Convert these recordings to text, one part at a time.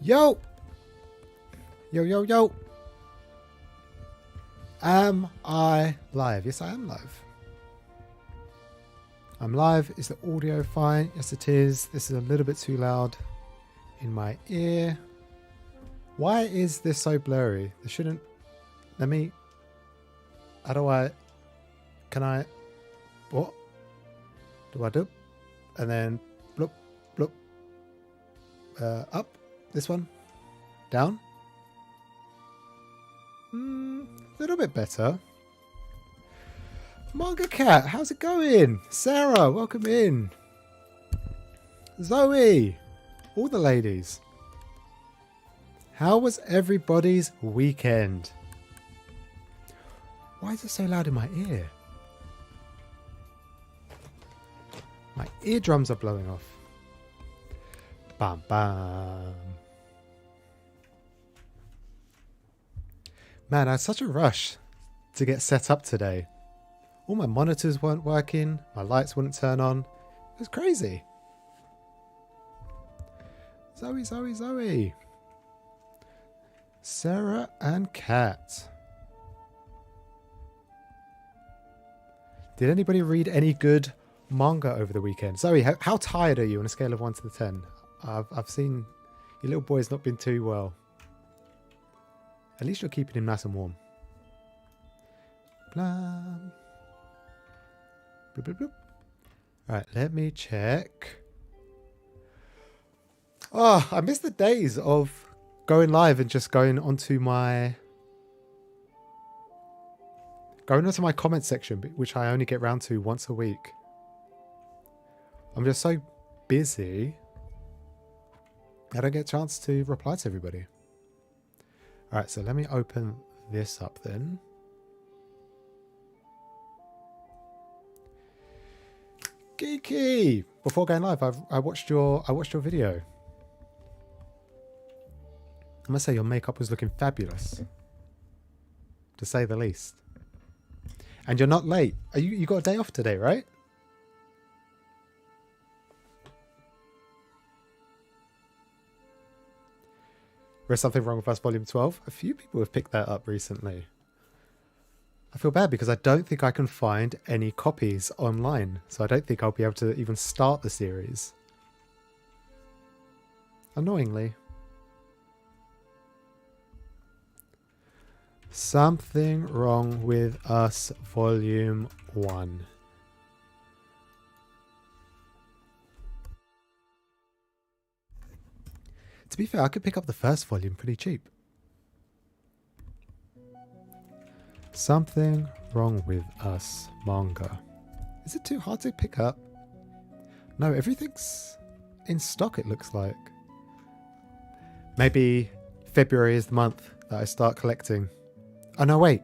Yo! Yo, yo, yo! Am I live? Yes, I am live. I'm live. Is the audio fine? Yes, it is. This is a little bit too loud in my ear. Why is this so blurry? This shouldn't... Let me... How do I... Can I... What do I do? And then... Bloop, bloop. Up. This one. Down. A little bit better. Manga Cat, how's it going? Sarah, welcome in. Zoe, all the ladies. How was everybody's weekend? Why is it so loud in my ear? My eardrums are blowing off. Bam, bam. Man, I had such a rush to get set up today. All my monitors weren't working. My lights wouldn't turn on. It was crazy. Zoe, Zoe, Zoe. Sarah and Kat. Did anybody read any good manga over the weekend? Zoe, how tired are you on a scale of 1 to 10? I've seen your little boy's not been too well. At least you're keeping him nice and warm. Blam. Bloop, bloop, bloop. Alright, let me check. Oh, I miss the days of going live and just going onto my comment section, which I only get round to once a week. I'm just so busy, I don't get a chance to reply to everybody. Alright, so let me open this up then. Geeky! Before going live, I watched your video. I must say your makeup was looking fabulous, to say the least. And you're not late. You got a day off today, right? There's something wrong with us, volume 12. A few people have picked that up recently. I feel bad because I don't think I can find any copies online, so I don't think I'll be able to even start the series. Annoyingly. Something wrong with us, volume 1. To be fair, I could pick up the first volume pretty cheap. Something wrong with us, manga. Is it too hard to pick up? No, everything's in stock, it looks like. Maybe February is the month that I start collecting. Oh no, wait.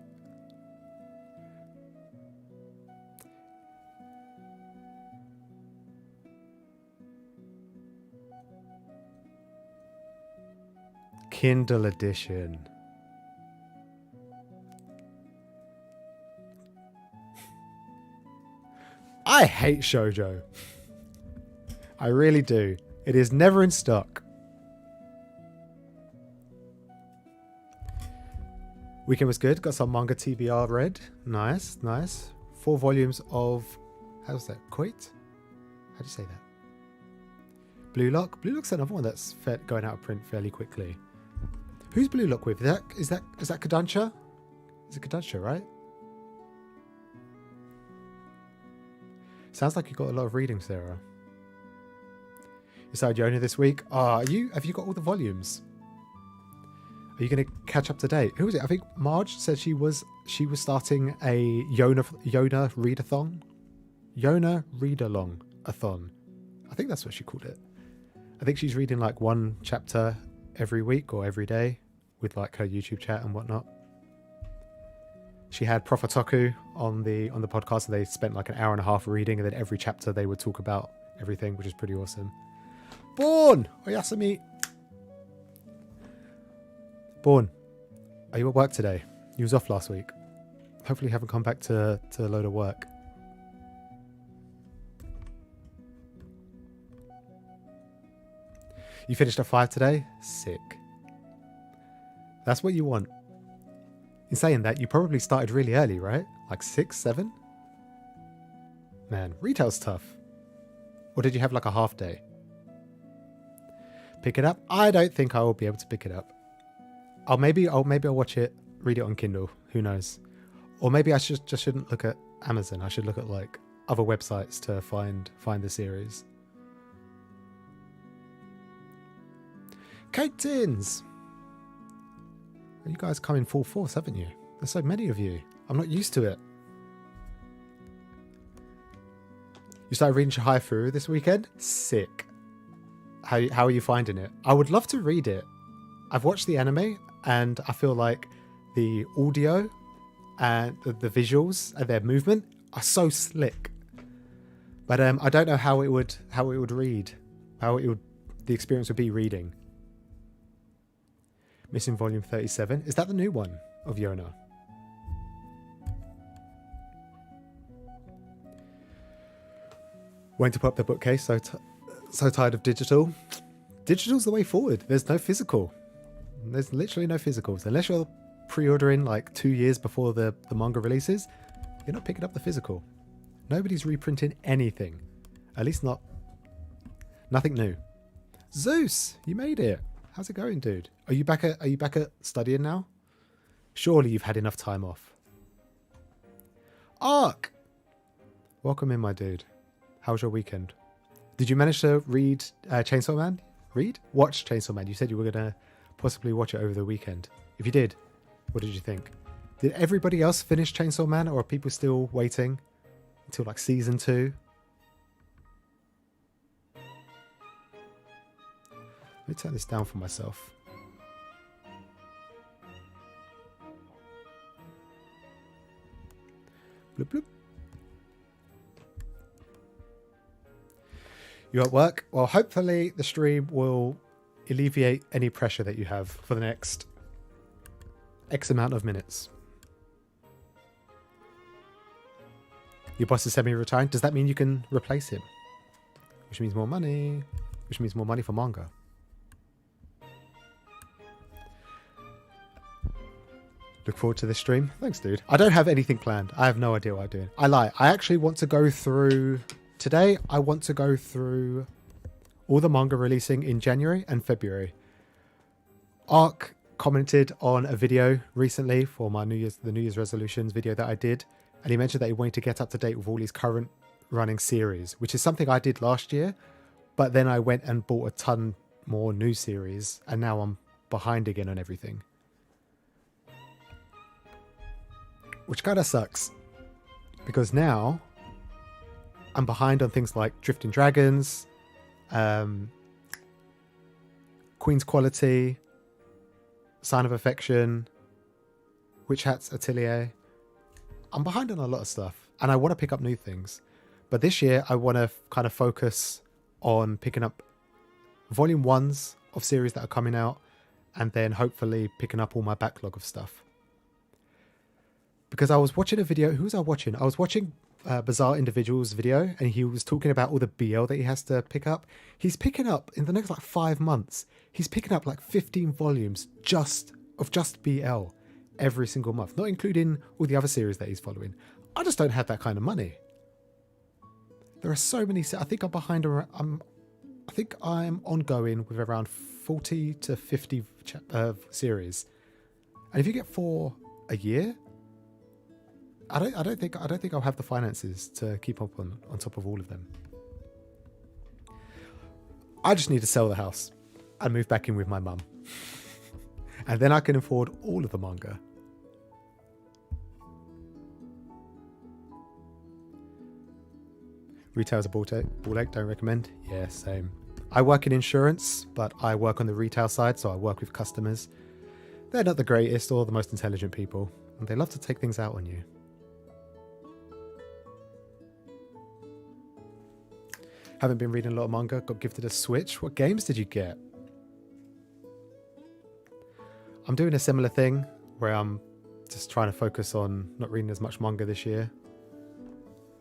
Kindle edition. I hate shoujo. I really do. It is never in stock. Weekend was good. Got some manga TBR read. Nice, nice. 4 volumes of... How's that? Koit? How do you say that? Blue Lock? Blue Lock's another one that's going out of print fairly quickly. Who's Blue Lock with? Is that Kodansha? Is it Kodansha, right? Sounds like you got a lot of reading, Sarah. You started Yona this week. Have you got all the volumes? Are you going to catch up to date? Who was it? I think Marge said she was starting a Yona readathon. Yona read-along-a-thon. I think that's what she called it. I think she's reading like 1 chapter every week or every day with like her YouTube chat and whatnot. She had Prof. Otaku on the podcast, and they spent like an hour and a half reading, and then every chapter they would talk about everything, which is pretty awesome. Born! Oyasumi! Born, are you at work today? You was off last week. Hopefully you haven't come back to a load of work. You finished at 5 today? Sick. That's what you want. In saying that, you probably started really early, right? Like 6, 7? Man, retail's tough. Or did you have like a half day? Pick it up? I don't think I will be able to pick it up. Maybe I'll watch it, read it on Kindle. Who knows? Or maybe I shouldn't look at Amazon. I should look at like other websites to find the series. Kate Tins! You guys come in full force, haven't you? There's so many of you. I'm not used to it. You started reading Shihaifu this weekend? Sick. How are you finding it? I would love to read it. I've watched the anime and I feel like the audio and the visuals and their movement are so slick. But I don't know how it would read. The experience would be reading. Missing volume 37. Is that the new one of Yona? Went to put up the bookcase, so tired of digital. Digital's the way forward. There's no physical. There's literally no physicals. Unless you're pre-ordering like 2 years before the manga releases, you're not picking up the physical. Nobody's reprinting anything. At least nothing new. Zeus, you made it. How's it going, dude? Are you back at studying now? Surely you've had enough time off. Ark! Welcome in, my dude. How was your weekend? Did you manage to read Chainsaw Man? Watch Chainsaw Man. You said you were going to possibly watch it over the weekend. If you did, what did you think? Did everybody else finish Chainsaw Man, or are people still waiting until like season 2? Let me turn this down for myself. Bloop, bloop. You at work? Well, hopefully the stream will alleviate any pressure that you have for the next X amount of minutes. Your boss is semi-retiring. Does that mean you can replace him? Which means more money. Which means more money for manga. Look forward to this stream. Thanks, dude. I don't have anything planned. I have no idea what I'm doing. I lie. I actually want to go through... Today, I want to go through all the manga releasing in January and February. Ark commented on a video recently for my the New Year's resolutions video that I did. And he mentioned that he wanted to get up to date with all his current running series, which is something I did last year. But then I went and bought a ton more new series. And now I'm behind again on everything. Which kind of sucks. Because now... I'm behind on things like Drifting Dragons, Queen's Quality, Sign of Affection, Witch Hat's Atelier. I'm behind on a lot of stuff, and I want to pick up new things. But this year, I want to kind of focus on picking up volume 1s of series that are coming out, and then hopefully picking up all my backlog of stuff. Because I was watching a video. Who was I watching? I was watching Bizarre Individual's video, and he was talking about all the BL that he has to pick up. He's picking up, in the next like 5 months, he's picking up like 15 volumes just BL every single month, not including all the other series that he's following. I just don't have that kind of money. There are so many. I think I'm behind. I think I'm ongoing with around 40 to 50 series, and if you get 4 a year, I don't think I'll have the finances to keep up on top of all of them. I just need to sell the house and move back in with my mum. And then I can afford all of the manga. Retail's a ball ache, don't recommend. Yeah, same. I work in insurance, but I work on the retail side, so I work with customers. They're not the greatest or the most intelligent people, and they love to take things out on you. Haven't been reading a lot of manga. Got gifted a Switch. What games did you get? I'm doing a similar thing where I'm just trying to focus on not reading as much manga this year.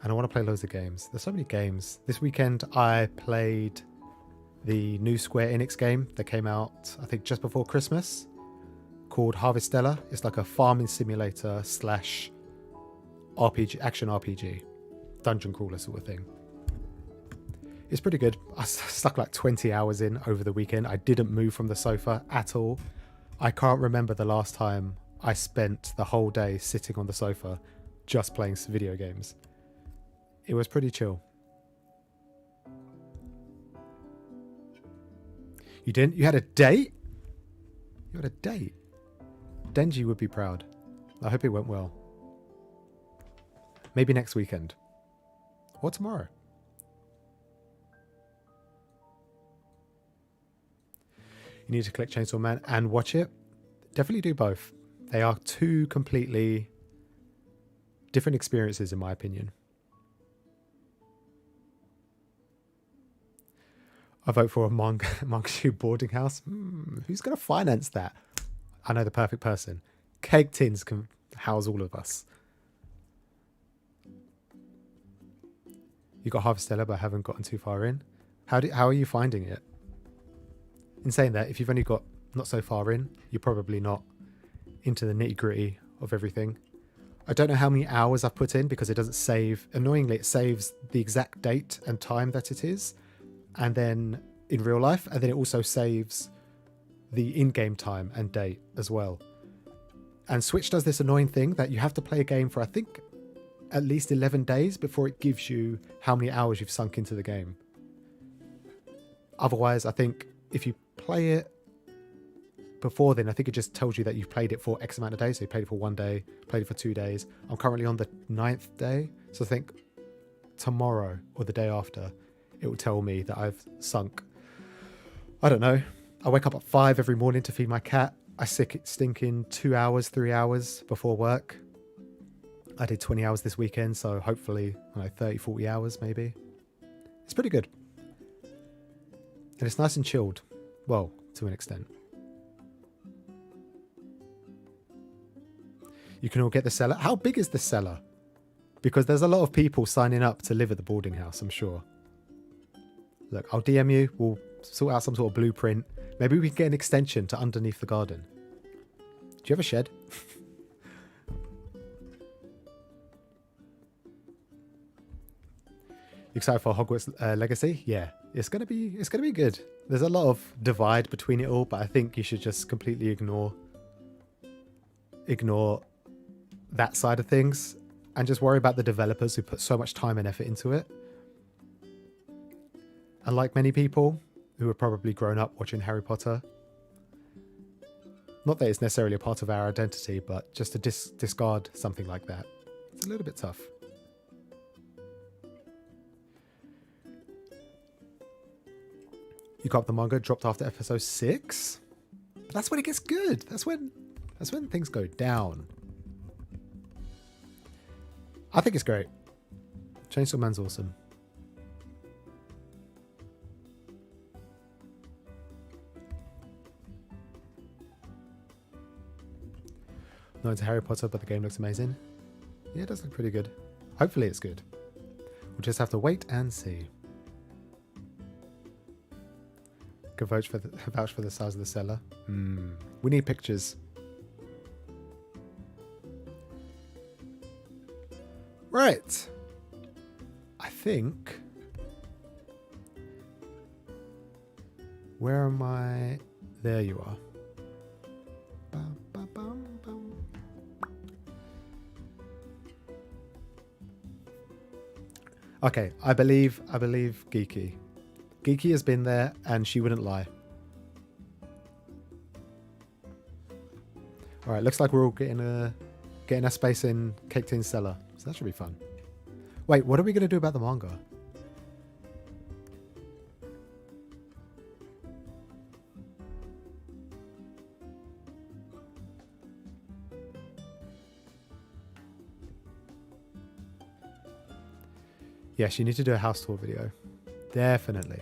And I want to play loads of games. There's so many games. This weekend I played the new Square Enix game that came out, I think, just before Christmas, called Harvestella. It's like a farming simulator slash RPG, action RPG, dungeon crawler sort of thing. It's pretty good. I stuck like 20 hours in over the weekend. I didn't move from the sofa at all. I can't remember the last time I spent the whole day sitting on the sofa just playing some video games. It was pretty chill. You didn't? You had a date? You had a date? Denji would be proud. I hope it went well. Maybe next weekend. Or tomorrow. You need to click Chainsaw Man and watch it. Definitely do both. They are two completely different experiences, in my opinion. I vote for a manga shoe boarding house. Who's going to finance that? I know the perfect person. Cake Tins can house all of us. You got Harvestella, but haven't gotten too far in. How are you finding it? In saying that, if you've only got not so far in, you're probably not into the nitty gritty of everything. I don't know how many hours I've put in because it doesn't save. Annoyingly, it saves the exact date and time that it is, and then in real life, and then it also saves the in-game time and date as well. And Switch does this annoying thing that you have to play a game for, I think, at least 11 days before it gives you how many hours you've sunk into the game. Otherwise, I think if you play it before then, I think it just tells you that you've played it for X amount of days. So you played it for 1 day, played it for 2 days. I'm currently on the 9th day. So I think tomorrow or the day after, it will tell me that I've sunk, I don't know. I wake up at 5 every morning to feed my cat. I stink in 2 hours, 3 hours before work. I did 20 hours this weekend, so hopefully, 30, 40 hours maybe. It's pretty good. And it's nice and chilled. Well, to an extent. You can all get the cellar. How big is the cellar? Because there's a lot of people signing up to live at the boarding house, I'm sure. Look, I'll DM you. We'll sort out some sort of blueprint. Maybe we can get an extension to underneath the garden. Do you have a shed? You excited for Hogwarts Legacy? Yeah, it's gonna be good. There's a lot of divide between it all, but I think you should just completely ignore that side of things and just worry about the developers who put so much time and effort into it. And like many people who have probably grown up watching Harry Potter, not that it's necessarily a part of our identity, but just to discard something like that, it's a little bit tough. You got the manga dropped after episode 6? That's when it gets good. That's when things go down. I think it's great. Chainsaw Man's awesome. Not into Harry Potter, but the game looks amazing. Yeah, it does look pretty good. Hopefully it's good. We'll just have to wait and see. Can vouch for the size of the cellar. We need pictures. Right. I think... Where am I? There you are. Bum, bum, bum, bum. Okay, I believe Geeky. Geeky has been there and she wouldn't lie. Alright, looks like we're all getting a space in Cake Tin's cellar. So that should be fun. Wait, what are we going to do about the manga? Yes, you need to do a house tour video. Definitely.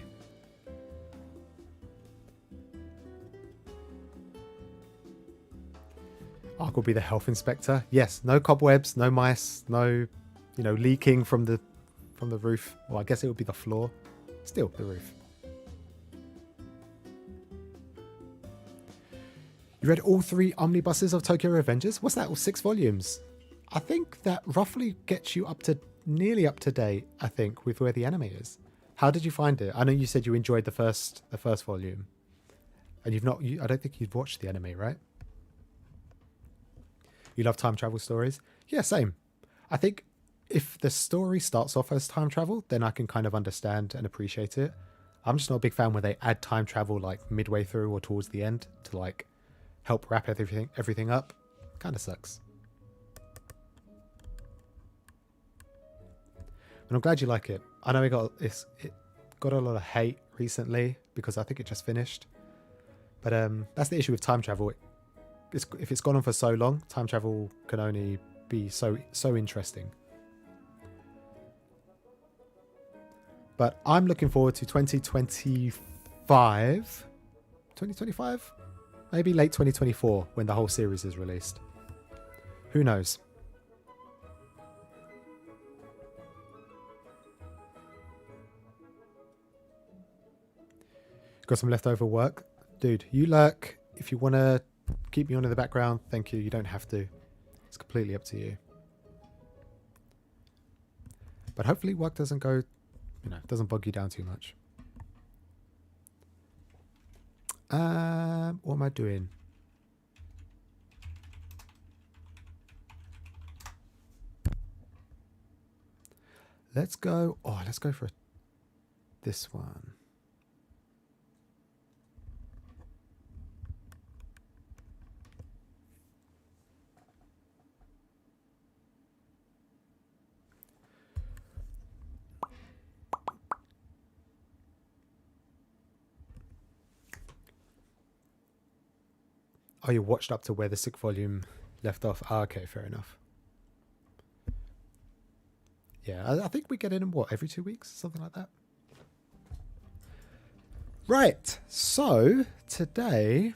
Ark will be the health inspector. Yes, no cobwebs, no mice, no, leaking from the roof. Well, I guess it would be the floor. Still, the roof. You read all 3 omnibuses of Tokyo Revengers? What's that? All 6 volumes? I think that roughly gets you nearly up to date, I think, with where the anime is. How did you find it? I know you said you enjoyed the first volume. And I don't think you've watched the anime, right? You love time travel stories? Yeah, same. I think if the story starts off as time travel, then I can kind of understand and appreciate it. I'm just not a big fan when they add time travel like midway through or towards the end to like help wrap everything up. Kind of sucks. And I'm glad you like it. I know it got a lot of hate recently because I think it just finished. But that's the issue with time travel. If it's gone on for so long, time travel can only be so interesting. But I'm looking forward to 2025. 2025? Maybe late 2024 when the whole series is released. Who knows? Got some leftover work? Dude, you lurk. If you want to keep me on in the background, thank you. You don't have to. It's completely up to you. But hopefully work doesn't go, doesn't bog you down too much. What am I doing? Let's go for this one. Oh, you watched up to where the 6th volume left off. Ah, okay, fair enough. Yeah, I think we get in every 2 weeks? Something like that. Right, so today,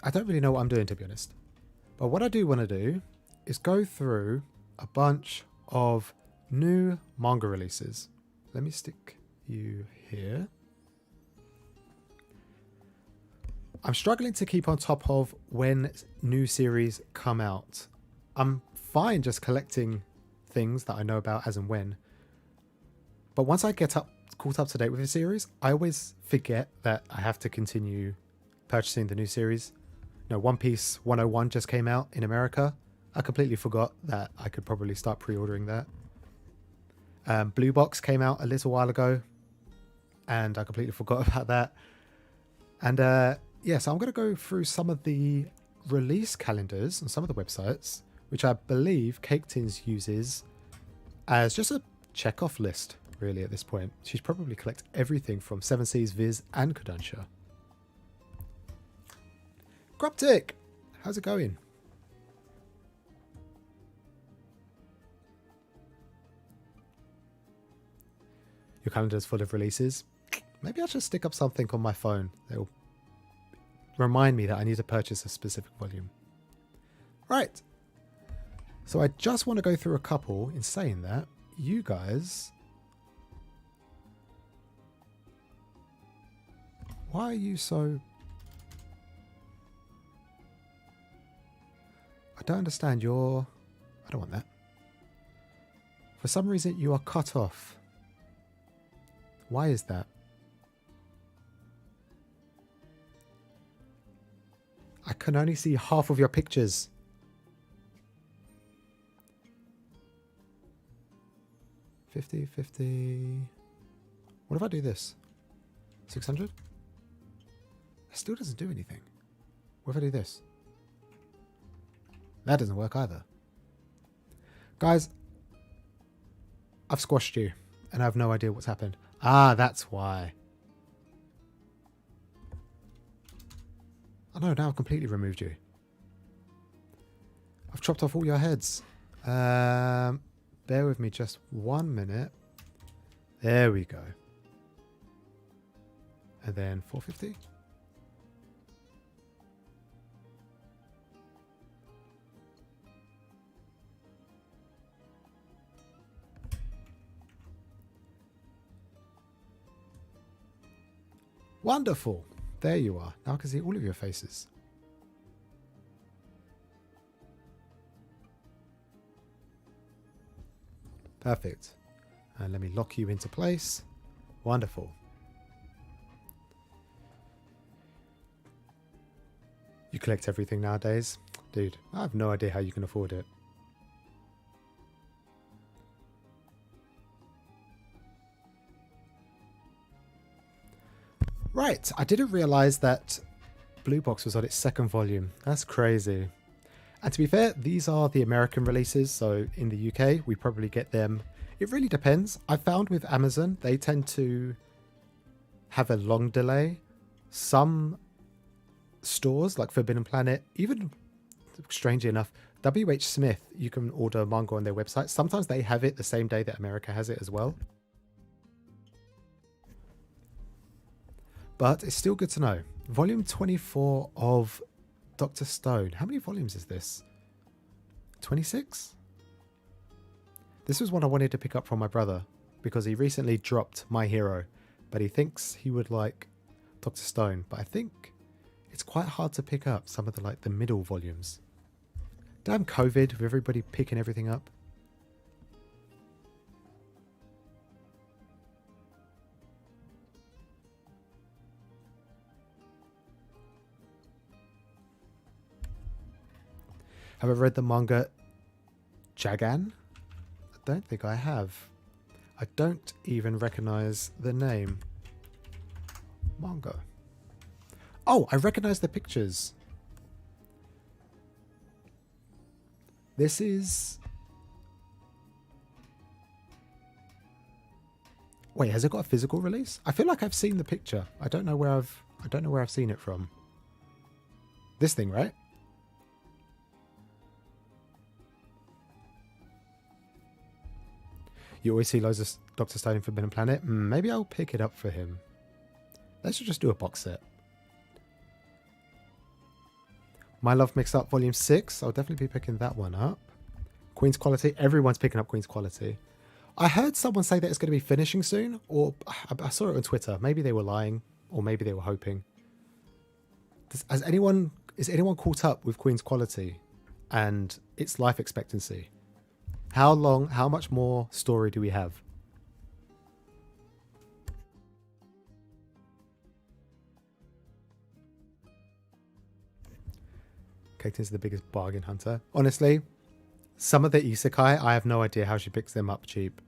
I don't really know what I'm doing, to be honest. But what I do want to do is go through a bunch of new manga releases. Let me stick you here. I'm struggling to keep on top of when new series come out. I'm fine just collecting things that I know about as and when. But once I get caught up to date with a series, I always forget that I have to continue purchasing the new series. One Piece 101 just came out in America. I completely forgot that I could probably start pre-ordering that. Blue Box came out a little while ago, and I completely forgot about that. And so I'm going to go through some of the release calendars on some of the websites, which I believe Cake Tins uses as just a check-off list, really, at this point. She's probably collect everything from Seven Seas, Viz, and Kodansha. Grubtic! How's it going? Your calendar's full of releases. Maybe I should stick up something on my phone that will remind me that I need to purchase a specific volume. Right. So I just want to go through a couple. In saying that, you guys... Why are you so... I don't understand your... I don't want that. For some reason, you are cut off. Why is that? I can only see half of your pictures. $50. What if I do this? 600? It still doesn't do anything. What if I do this? That doesn't work either. Guys, I've squashed you and I have no idea what's happened. Ah, that's why. Oh no, now I've completely removed you. I've chopped off all your heads. Bear with me just 1 minute. There we go. And then 450. Wonderful. There you are. Now I can see all of your faces. Perfect. And let me lock you into place. Wonderful. You collect everything nowadays? Dude, I have no idea how you can afford it. Right, I didn't realise that Blue Box was on its second volume. That's crazy. And to be fair, these are the American releases, so in the UK, we probably get them. It really depends. I found with Amazon, they tend to have a long delay. Some stores, like Forbidden Planet, even strangely enough, WH Smith, you can order manga on their website. Sometimes they have it the same day that America has it as well. But it's still good to know. Volume 24 of Dr. Stone. How many volumes is this? 26? This was one I wanted to pick up from my brother because he recently dropped My Hero, but he thinks he would like Dr. Stone. But I think it's quite hard to pick up some of the middle volumes. Damn COVID with everybody picking everything up. Have I read the manga Jagan? I don't think I have. I don't even recognize the name. Manga. Oh, I recognize the pictures. This is... Wait, has it got a physical release? I feel like I've seen the picture. I don't know where I've seen it from. This thing, right? You always see loads of Dr. Stone in Forbidden Planet. Maybe I'll pick it up for him. Let's just do a box set. My Love Mixed Up Volume 6. I'll definitely be picking that one up. Queen's Quality. Everyone's picking up Queen's Quality. I heard someone say that it's going to be finishing soon. Or I saw it on Twitter. Maybe they were lying. Or maybe they were hoping. Is anyone caught up with Queen's Quality and its life expectancy? How much more story do we have? Katen's the biggest bargain hunter. Honestly, some of the isekai, I have no idea how she picks them up cheap.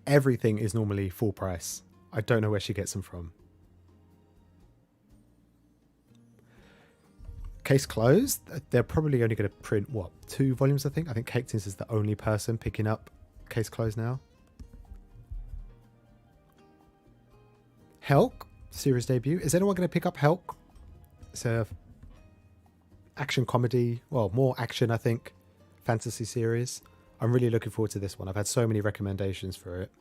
Everything is normally full price. I don't know where she gets them from. Case closed. They're probably only going to print, what, 2 volumes, I think? I think Katen's is the only person picking up Case Closed now. Helk, series debut. Is anyone going to pick up Helk? It's a action comedy, well, more action, I think, fantasy series. I'm really looking forward to this one. I've had so many recommendations for it.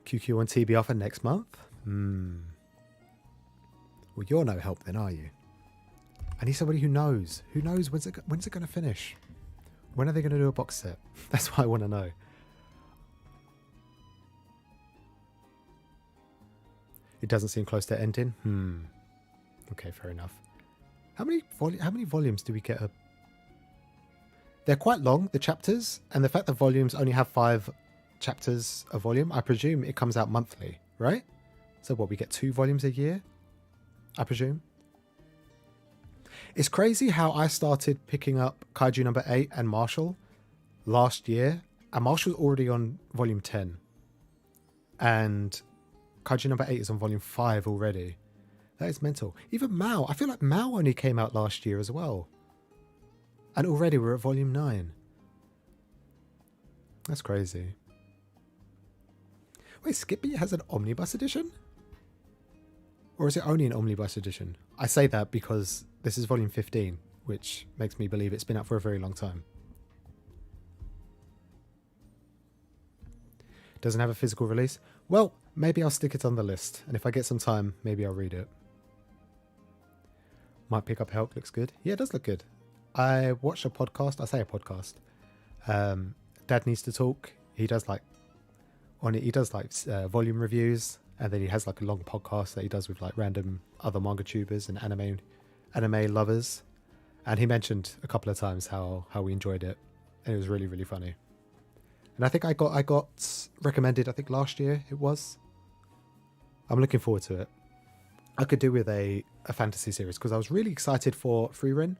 QQ on TB offer next month? Well, you're no help then, are you? I need somebody who knows. Who knows when's it going to finish? When are they going to do a box set? That's what I want to know. It doesn't seem close to ending. Okay, fair enough. How many volumes do we get? They're quite long, the chapters, and the fact that volumes only have 5 chapters a volume, I presume it comes out monthly, right? So what, we get 2 volumes a year? I presume. It's crazy how I started picking up Kaiju number 8 and Marshall last year, and Marshall's already on volume 10. And Kaiju number 8 is on volume 5 already. That is mental. Even Mao. I feel like Mao only came out last year as well. And already we're at volume 9. That's crazy. Wait, Skippy has an omnibus edition? Or is it only an omnibus edition? I say that because this is volume 15, which makes me believe it's been out for a very long time. Doesn't have a physical release? Well, maybe I'll stick it on the list, and if I get some time, maybe I'll read it. Might pick up Help, looks good. Yeah, it does look good. I watched a podcast, I say a podcast. Dad Needs to Talk. He does what on it. He does like volume reviews, and then he has like a long podcast that he does with like random other manga tubers and anime lovers. And he mentioned a couple of times how we enjoyed it, and it was really, really funny. And I think I got recommended, I think last year it was. I'm looking forward to it. I could do with a fantasy series because I was really excited for Frieren.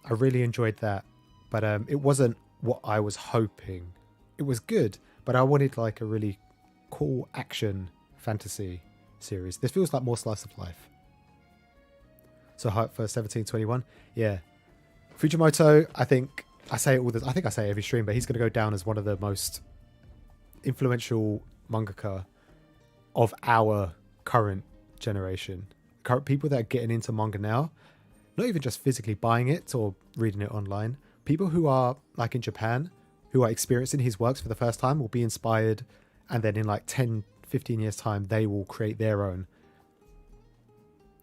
I really enjoyed that, but it wasn't what I was hoping. It was good, but I wanted like a really cool action fantasy series. This feels like more slice of life. So hype for 1721. Yeah. Fujimoto, I think I say every stream, but he's going to go down as one of the most influential mangaka of our current generation. Current people that are getting into manga now, not even just physically buying it or reading it online. People who are like in Japan, who are experiencing his works for the first time, will be inspired, and then in like 10, 15 years time, they will create their own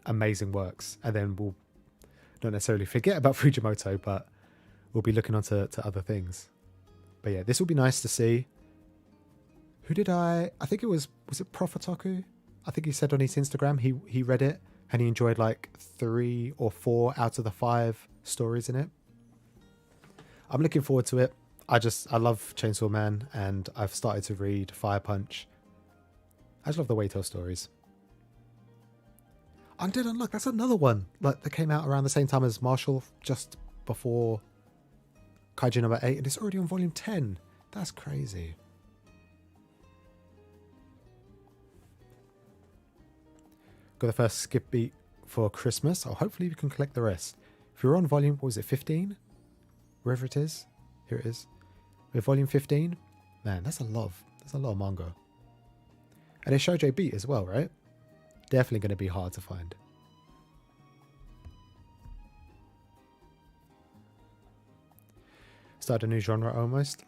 amazing works, and then we'll not necessarily forget about Fujimoto, but we'll be looking onto other things. But yeah, this will be nice to see. Who did I think it was it Profitoku? I think he said on his Instagram he read it and he enjoyed like 3 or 4 out of the 5 stories in it. I'm looking forward to it. I love Chainsaw Man, and I've started to read Fire Punch. I just love the way he tells stories. Undead Unluck, that's another one like that came out around the same time as Marshall, just before Kaiju number 8, and it's already on volume 10. That's crazy. Got the first skip beat for Christmas. Oh, hopefully we can collect the rest. If you're on volume, what was it, 15? Wherever it is. Here it is. We're volume 15. Man, that's a lot of manga. And it's Shoujo Beat as well, right? Definitely going to be hard to find. Start a new genre almost.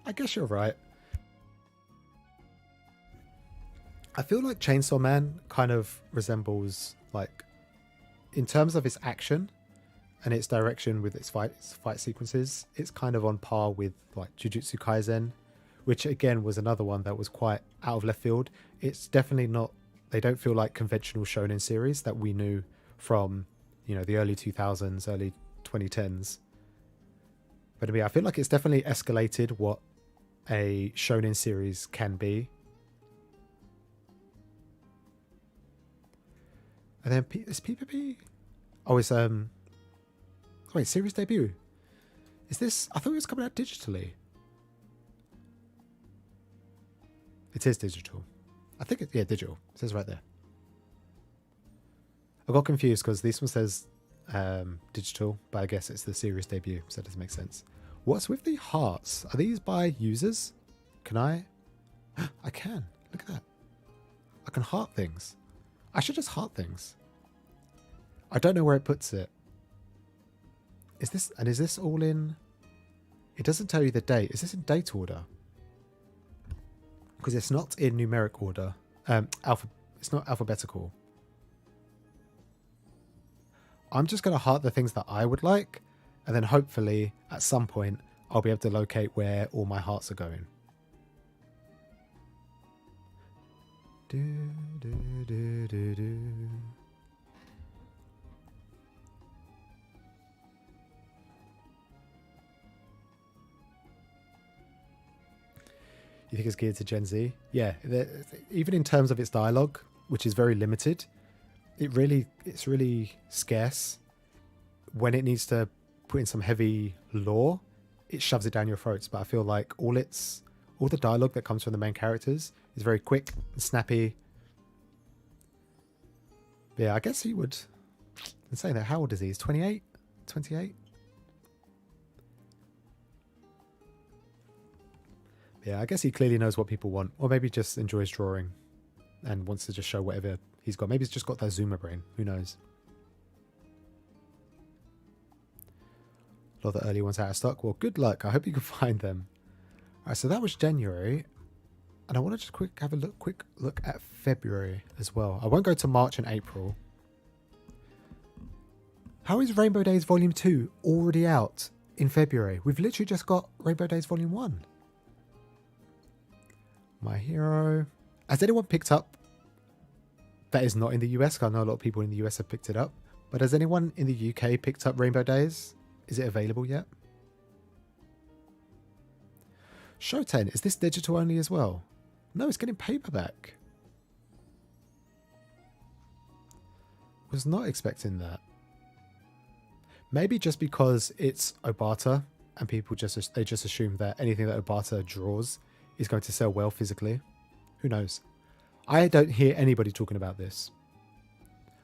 I guess you're right. I feel like Chainsaw Man kind of resembles, like, in terms of its action and its direction with its fight sequences, it's kind of on par with like Jujutsu Kaisen, which again was another one that was quite out of left field. It's definitely not, they don't feel like conventional shonen series that we knew from, you know, the early 2000s, early 2010s. But I mean, I feel like it's definitely escalated what a shonen series can be. And then is PPP? Oh, it's wait, series debut. Is this? I thought it was coming out digitally. It is digital. I think yeah, digital. It says right there. I got confused because this one says digital, but I guess it's the series debut, so it doesn't make sense. What's with the hearts? Are these by users? Can I? I can. Look at that. I can heart things. I should just heart things. I don't know where it puts it. Is this all in? It doesn't tell you the date. Is this in date order? Because it's not in numeric order. It's not alphabetical. I'm just going to heart the things that I would like, and then hopefully at some point I'll be able to locate where all my hearts are going. Do, do, do, do, do. You think it's geared to Gen Z? Yeah, even in terms of its dialogue, which is very limited, it's really scarce. When it needs to put in some heavy lore, it shoves it down your throats. But I feel like all the dialogue that comes from the main characters is very quick and snappy. Yeah, I guess he would. In saying that, how old is he? He's 28? 28? Yeah, I guess he clearly knows what people want. Or maybe just enjoys drawing and wants to just show whatever he's got. Maybe he's just got that Zoomer brain. Who knows? A lot of the early ones out of stock. Well, good luck. I hope you can find them. All right, so that was January. And I want to just have a quick look at February as well. I won't go to March and April. How is Rainbow Days Volume 2 already out in February? We've literally just got Rainbow Days Volume 1. My Hero. Has anyone picked up, that is not in the US, 'cause I know a lot of people in the US have picked it up, but has anyone in the UK picked up Rainbow Days? Is it available yet? Shoten, is this digital only as well? No, it's getting paperback. Was not expecting that. Maybe just because it's Obata and people just assume that anything that Obata draws is going to sell well physically. Who knows? I don't hear anybody talking about this.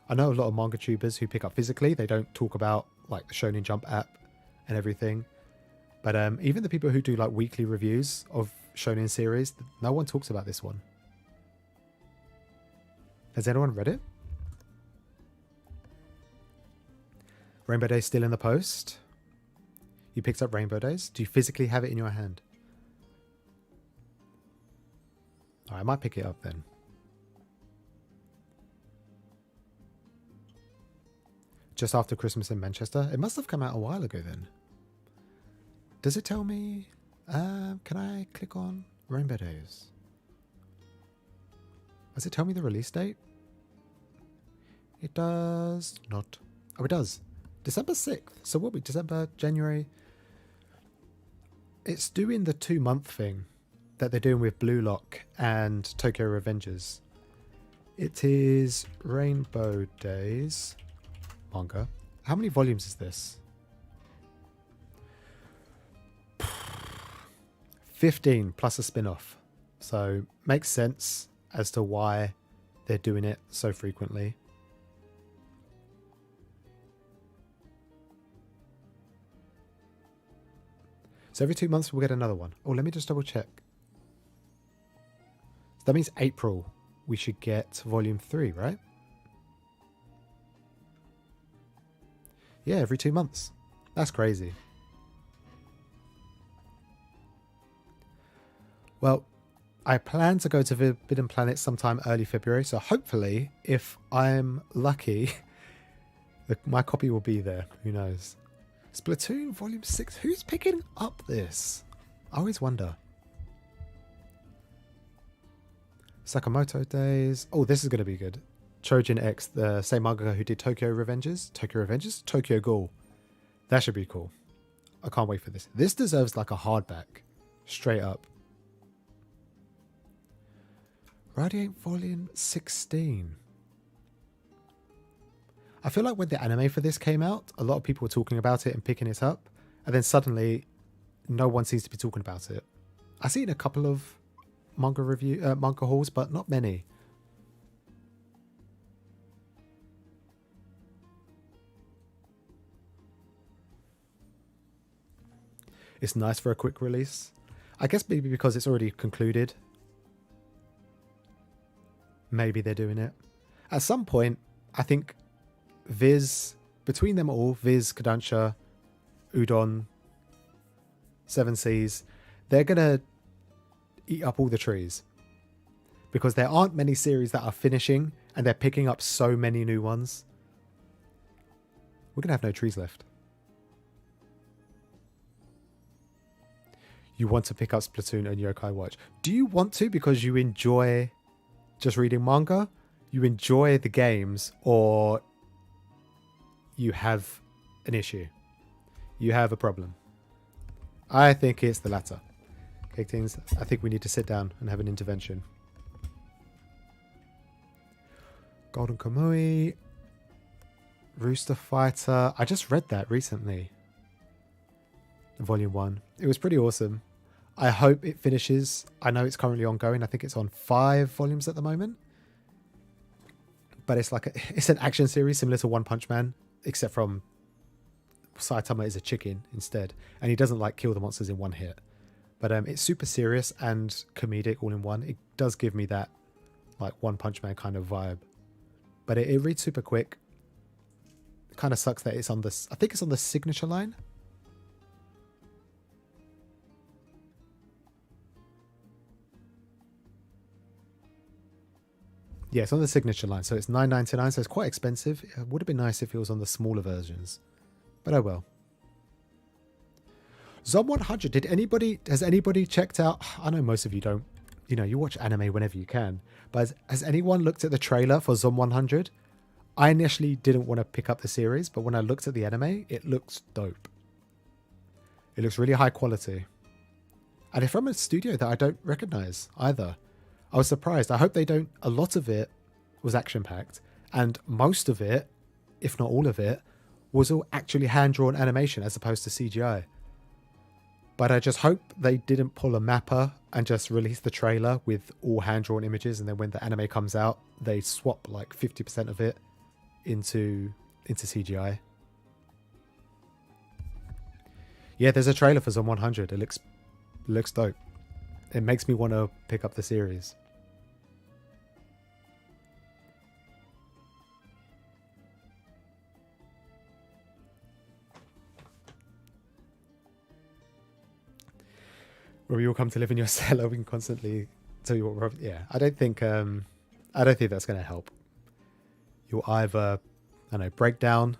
I know a lot of manga tubers who pick up physically. They don't talk about like the Shonen Jump app and everything. But even the people who do like weekly reviews of Shonen series, no one talks about this one. Has anyone read it? Rainbow Days still in the post. You picked up Rainbow Days. Do you physically have it in your hand? All right, I might pick it up then. Just after Christmas in Manchester. It must have come out a while ago then. Does it tell me? Can I click on Rainbow Days? Does it tell me the release date? It does not. Oh, it does. December 6th. So what will be December, January? It's doing the 2-month thing that they're doing with Blue Lock and Tokyo Revengers. It is Rainbow Days manga. How many volumes is this? 15 plus a spin-off. So makes sense as to why they're doing it so frequently. So every 2 months we'll get another one. Oh, let me just double check. So that means April we should get volume 3, right? Yeah, every 2 months. That's crazy. Well, I plan to go to Forbidden Planet sometime early February. So hopefully, if I'm lucky, my copy will be there. Who knows? Splatoon Volume 6. Who's picking up this? I always wonder. Sakamoto Days. Oh, this is going to be good. Chojin X, the same manga who did Tokyo Revengers. Tokyo Ghoul. That should be cool. I can't wait for this. This deserves like a hardback. Straight up. Radiant Volume 16. I feel like when the anime for this came out, a lot of people were talking about it and picking it up. And then suddenly, no one seems to be talking about it. I've seen a couple of manga hauls, but not many. It's nice for a quick release. I guess maybe because it's already concluded. Maybe they're doing it. At some point, I think Viz, between them all, Viz, Kodansha, Udon, Seven Seas, they're going to eat up all the trees. Because there aren't many series that are finishing and they're picking up so many new ones. We're going to have no trees left. You want to pick up Splatoon and Yokai Watch. Do you want to because you enjoy just reading manga? You enjoy the games, or you have an issue? You have a problem? I think it's the latter. Okay, teens, I think we need to sit down and have an intervention. Golden Kamui, Rooster Fighter. I just read that recently. Volume 1. It was pretty awesome. I hope it finishes. I know it's currently ongoing. I think it's on 5 volumes at the moment. But it's like it's an action series similar to One Punch Man, except from Saitama is a chicken instead, and he doesn't like kill the monsters in one hit. But it's super serious and comedic all in one. It does give me that like One Punch Man kind of vibe. But it reads super quick. It kind of sucks that it's on this. I think it's on the signature line. Yeah, it's on the signature line, so it's $9.99, so it's quite expensive. It would have been nice if it was on the smaller versions, but oh well. Zom 100. Has anybody checked out? I know most of you don't you know, you watch anime whenever you can. But has anyone looked at the trailer for Zom 100? I initially didn't want to pick up the series, but when I looked at the anime, it looks dope. It looks really high quality. And it's from a studio that I don't recognize either. I was surprised. I hope they don't. A lot of it was action-packed, and most of it, if not all of it, was all actually hand-drawn animation as opposed to CGI. But I just hope they didn't pull a mapper and just release the trailer with all hand-drawn images, and then when the anime comes out, they swap like 50% of it into CGI. Yeah, there's a trailer for Zom 100. It looks dope. It makes me want to pick up the series. Where we all come to live in your cellar, we can constantly tell you what we're... Yeah, I don't think that's going to help. You'll either, I don't know, break down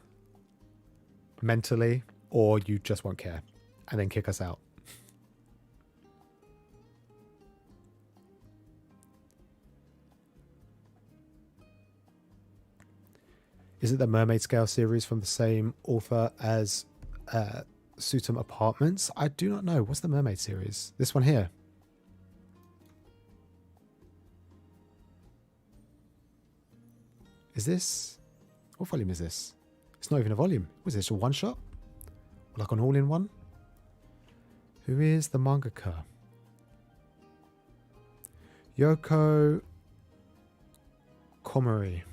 mentally, or you just won't care and then kick us out. Is it the Mermaid Scale series from the same author as Sutum Apartments? I do not know. What's the Mermaid series? This one here. Is this... What volume is this? It's not even a volume. Was this a one-shot? Like an all-in-one? Who is the mangaka? Yoko Komori.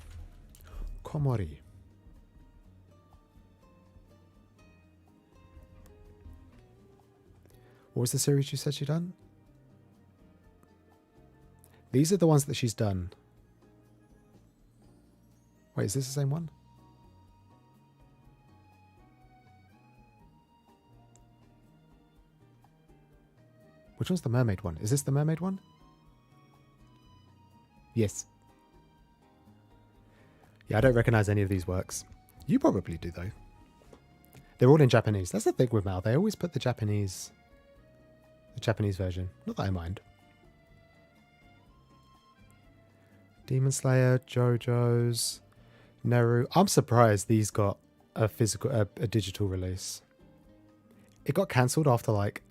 What was the series you said she'd done? These are the ones that she's done. Wait, is this the same one? Which one's the mermaid one? Is this the mermaid one? Yes. Yeah, I don't recognize any of these works. You probably do, though. They're all in Japanese. That's the thing with Mal. They always put the Japanese version. Not that I mind. Demon Slayer, JoJo's, Neru. I'm surprised these got a digital release. It got cancelled after like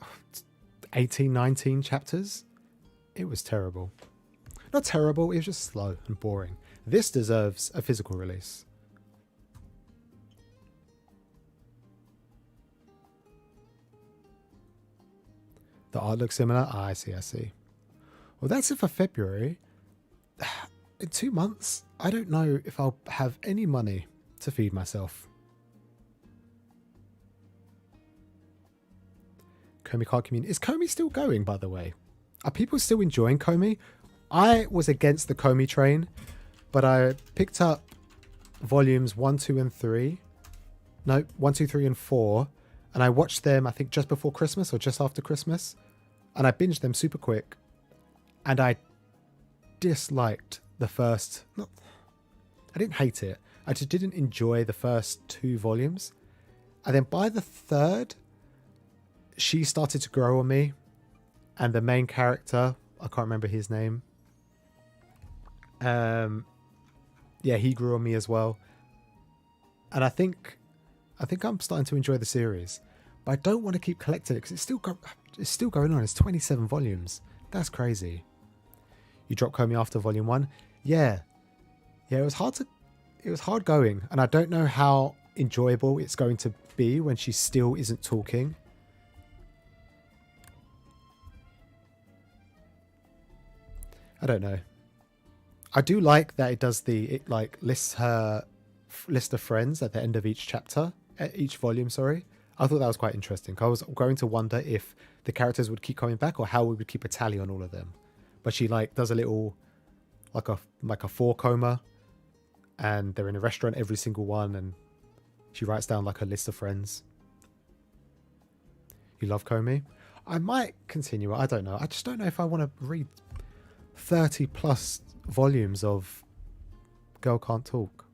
18, 19 chapters. It was terrible. Not terrible, it was just slow and boring. This deserves a physical release. The art looks similar. Ah, I see. Well, that's it for February. In 2 months, I don't know if I'll have any money to feed myself. Komi Card Community. Is Komi still going, by the way? Are people still enjoying Komi? I was against the Komi train, but I picked up volumes 1, 2, and 3. No, 1, 2, 3, and 4. And I watched them, I think, just before Christmas or just after Christmas. And I binged them super quick. And I disliked the first... I didn't hate it. I just didn't enjoy the first 2 volumes. And then by the third, she started to grow on me. And the main character, I can't remember his name. Yeah, he grew on me as well. And I think I'm starting to enjoy the series. But I don't want to keep collecting it because it's still going on. It's 27 volumes. That's crazy. You dropped Komi after volume 1? Yeah. Yeah, it was hard going. And I don't know how enjoyable it's going to be when she still isn't talking. I don't know. I do like that it does it like lists her list of friends at the end of each chapter, each volume, sorry. I thought that was quite interesting. I was going to wonder if the characters would keep coming back or how we would keep a tally on all of them. But she like does a little like a 4 coma, and they're in a restaurant, every single one, and she writes down like a list of friends. You love Komi? I might continue. I don't know. I just don't know if I want to read 30 plus volumes of Girl Can't Talk.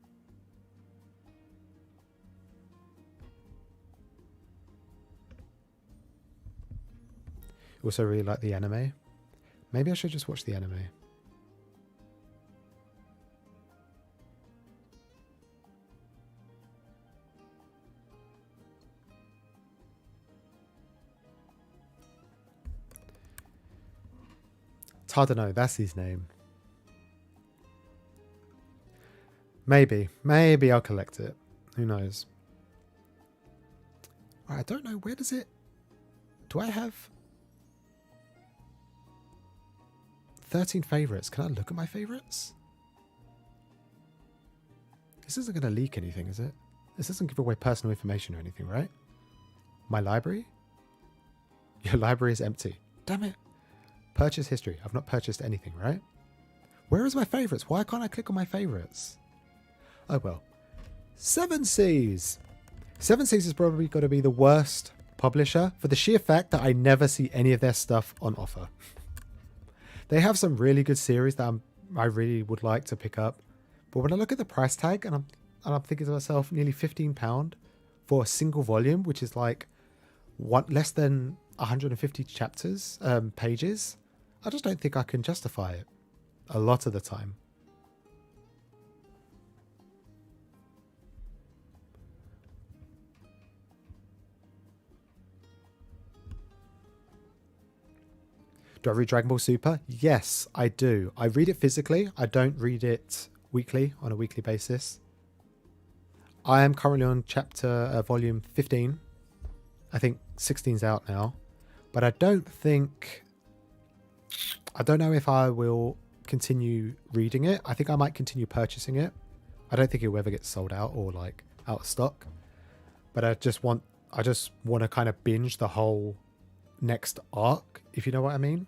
Also really like the anime. Maybe I should just watch the anime. It's hard to know. That's his name. Maybe I'll collect it. Who knows? I don't know. Where does it... Do I have 13 favorites? Can I look at my favorites? This isn't going to leak anything, is it? This doesn't give away personal information or anything, right? My library? Your library is empty. Damn it. Purchase history. I've not purchased anything, right? Where is my favorites? Why can't I click on my favorites? Oh well. Seven Seas. Seven Seas is probably got to be the worst publisher for the sheer fact that I never see any of their stuff on offer. They have some really good series that I really would like to pick up. But when I look at the price tag and I'm thinking to myself, nearly £15 for a single volume, which is like less than 150 chapters, pages, I just don't think I can justify it a lot of the time. Do I read Dragon Ball Super? Yes, I do. I read it physically. I don't read it weekly, on a weekly basis. I am currently on volume 15. I think 16's out now. But I don't know if I will continue reading it. I think I might continue purchasing it. I don't think it will ever get sold out or like out of stock. But I just want to kind of binge the whole next arc, if you know what I mean.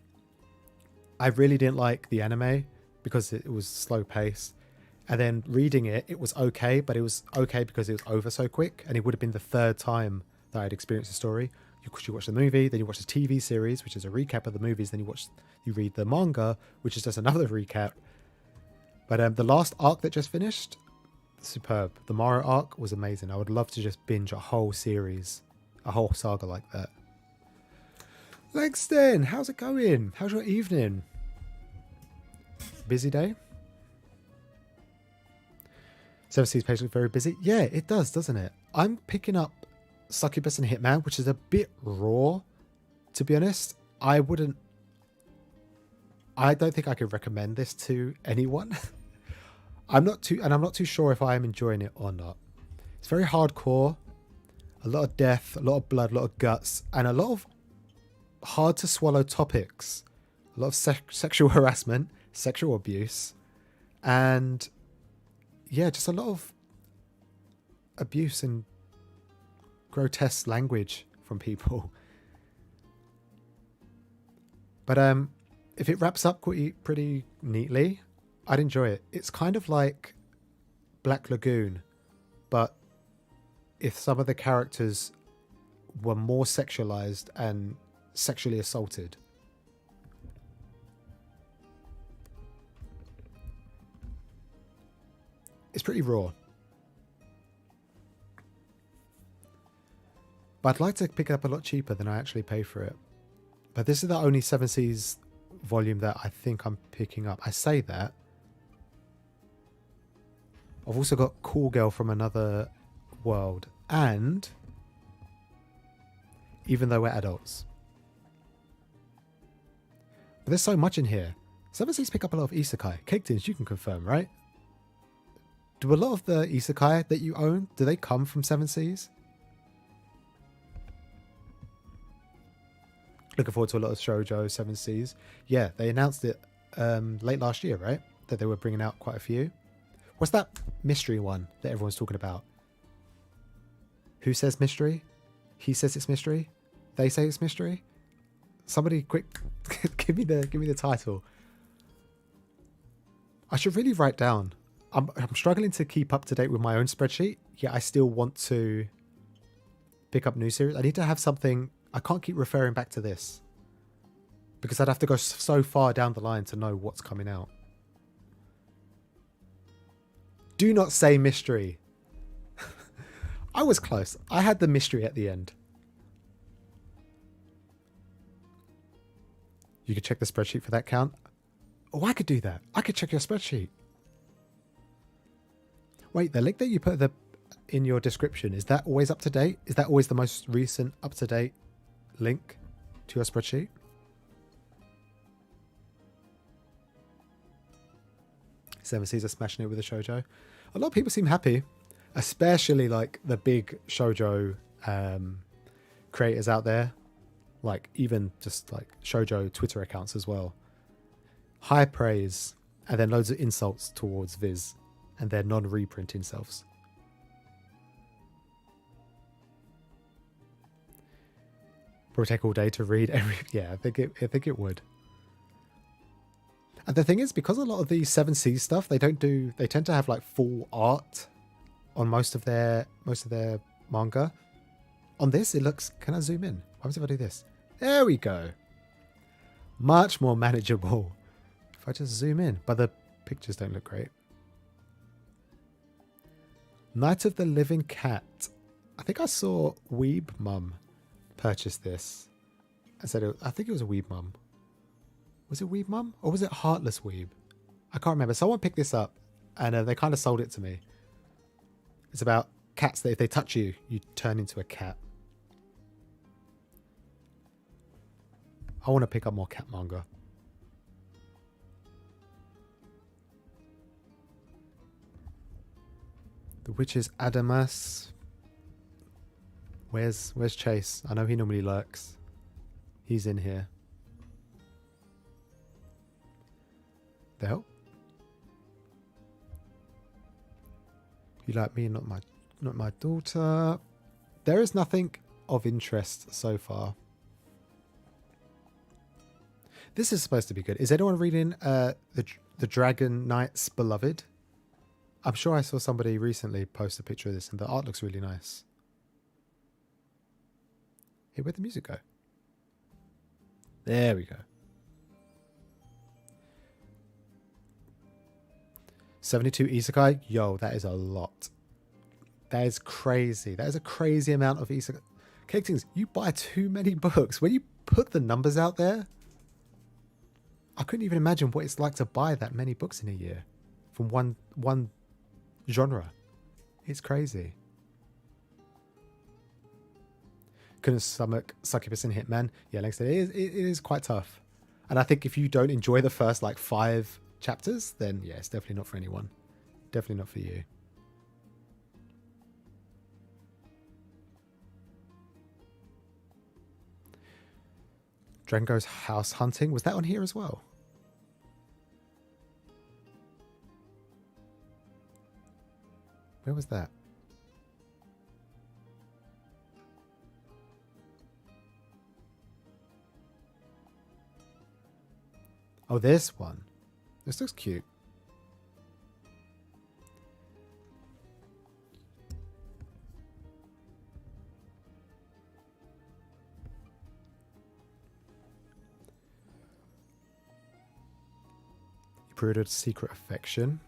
I really didn't like the anime because it was slow paced. And then reading it, it was okay, but it was okay because it was over so quick. And it would have been the third time that I'd experienced the story. You watch the movie, then you watch the TV series, which is a recap of the movies. Then you read the manga, which is just another recap. But the last arc that just finished, superb. The Maro arc was amazing. I would love to just binge a whole series, a whole saga like that. Langston, how's it going? How's your evening? Busy day? Seven Seas page looks very busy. Yeah, it does, doesn't it? I'm picking up Succubus and Hitman, which is a bit raw, to be honest. I don't think I could recommend this to anyone. I'm not too sure if I am enjoying it or not. It's very hardcore, a lot of death, a lot of blood, a lot of guts, and a lot of hard to swallow topics. A lot of sexual harassment, sexual abuse, and yeah, just a lot of abuse and grotesque language from people. But if it wraps up pretty neatly, I'd enjoy it. It's kind of like Black Lagoon, but if some of the characters were more sexualized and sexually assaulted. It's pretty raw. But I'd like to pick it up a lot cheaper than I actually pay for it. But this is the only Seven Seas volume that I think I'm picking up. I say that. I've also got Cool Girl from Another World. And Even Though We're Adults. But there's so much in here. Seven Seas pick up a lot of isekai. Cake Tins, you can confirm, right? Do a lot of the isekai that you own, do they come from Seven Seas? Looking forward to a lot of shoujo, Seven Seas. Yeah, they announced it late last year, right? That they were bringing out quite a few. What's that mystery one that everyone's talking about? Who says mystery? He says it's mystery. They say it's mystery. Somebody quick, give me the title. I should really write down. I'm struggling to keep up to date with my own spreadsheet. Yet I still want to pick up new series. I need to have something. I can't keep referring back to this because I'd have to go so far down the line to know what's coming out. Do not say mystery. I was close. I had the mystery at the end. You could check the spreadsheet for that count. Oh, I could do that. I could check your spreadsheet. Wait, the link that you put in your description, is that always up to date? Is that always the most recent up to date link to your spreadsheet? Seven Seas are smashing it with the shoujo. A lot of people seem happy, especially like the big shoujo creators out there, like even just like shoujo Twitter accounts as well. High praise and then loads of insults towards Viz and their non-reprinting selves. Probably take all day to read every. Yeah, I think it would. And the thing is, because a lot of the 7C stuff, they tend to have like full art on most of their manga. On this, it looks. Can I zoom in? What happens if I do this? There we go. Much more manageable. If I just zoom in, but the pictures don't look great. Night of the Living Cat. I think I saw Weeb Mum purchase this. I think it was a Weeb Mum. Was it Weeb Mum? Or was it Heartless Weeb? I can't remember. Someone picked this up and they kind of sold it to me. It's about cats that if they touch you, you turn into a cat. I want to pick up more cat manga. The Witch's Adamas. Where's Chase? I know he normally lurks. He's in here. The hell? You like me, not my daughter. There is nothing of interest so far. This is supposed to be good. Is anyone reading the Dragon Knight's Beloved? I'm sure I saw somebody recently post a picture of this and the art looks really nice. Hey, where'd the music go? There we go. 72 isekai? Yo, that is a lot. That is crazy. That is a crazy amount of isekai. Cake Things, you buy too many books. When you put the numbers out there, I couldn't even imagine what it's like to buy that many books in a year from one genre. It's crazy. Couldn't stomach Succubus and Hitman. Yeah, like I said, it is quite tough. And I think if you don't enjoy the first like 5 chapters, then yeah, it's definitely not for anyone. Definitely not for you. Drango's House Hunting. Was that on here as well? Where was that? Oh, this one. This looks cute. You pre-ordered Secret Affection.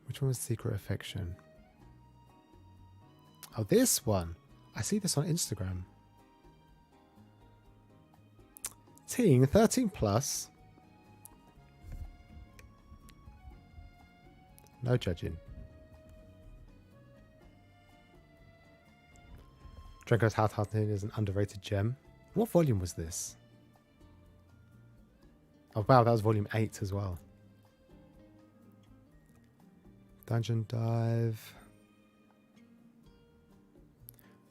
Which one was Secret Affection? Oh, this one. I see this on Instagram. 13 plus. No judging. Drango's House Hunting is an underrated gem. What volume was this? Oh wow, that was volume 8 as well. Dungeon Dive.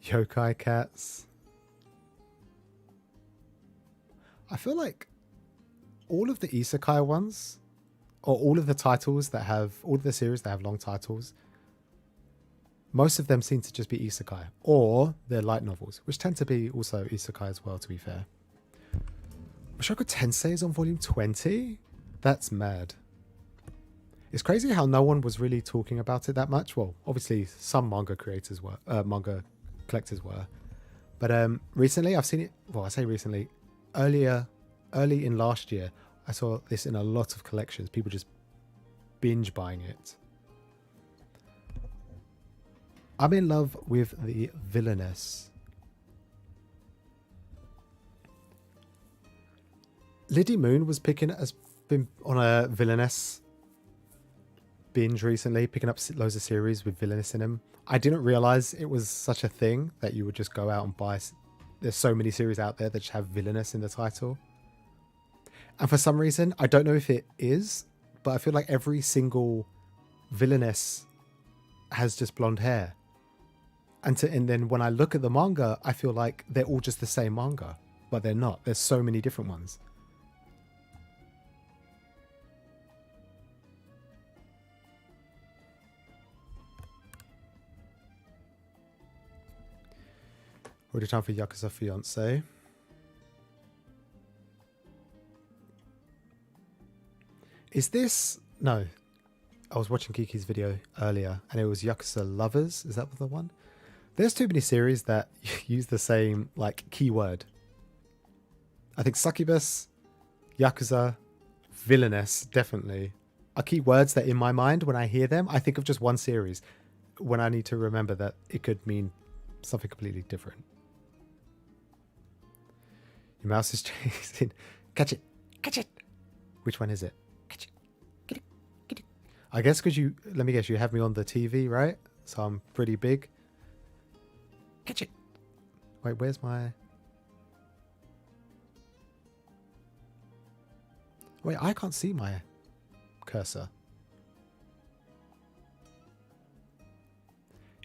Yokai Cats. I feel like all of the isekai ones, or all of the titles that have, all of the series that have long titles, most of them seem to just be isekai, or they're light novels, which tend to be also isekai as well, to be fair. Mushoku Tensei is on volume 20? That's mad. It's crazy how no one was really talking about it that much. Well, obviously some manga creators were, manga collectors were. But recently I've seen it, well I say recently, early in last year, I saw this in a lot of collections. People just binge buying it. I'm in love with the villainess. Liddy Moon has been on a villainess binge recently, picking up loads of series with villainess in them. I didn't realize it was such a thing that you would just go out and buy. There's so many series out there that just have villainous in the title. And for some reason, I don't know if it is, but I feel like every single villainess has just blonde hair. And then when I look at the manga, I feel like they're all just the same manga, but they're not. There's so many different ones. Already time for Yakuza Fiance. Is this... No. I was watching Kiki's video earlier and it was Yakuza Lovers. Is that the one? There's too many series that use the same, like, keyword. I think Succubus, Yakuza, Villainous, definitely, are keywords that in my mind, when I hear them, I think of just one series. When I need to remember that it could mean something completely different. Your mouse is chasing. Catch it. Catch it. Which one is it? Catch it. Get it. Get it. I guess because you... Let me guess. You have me on the TV, right? So I'm pretty big. Catch it. Wait, where's my... Wait, I can't see my cursor.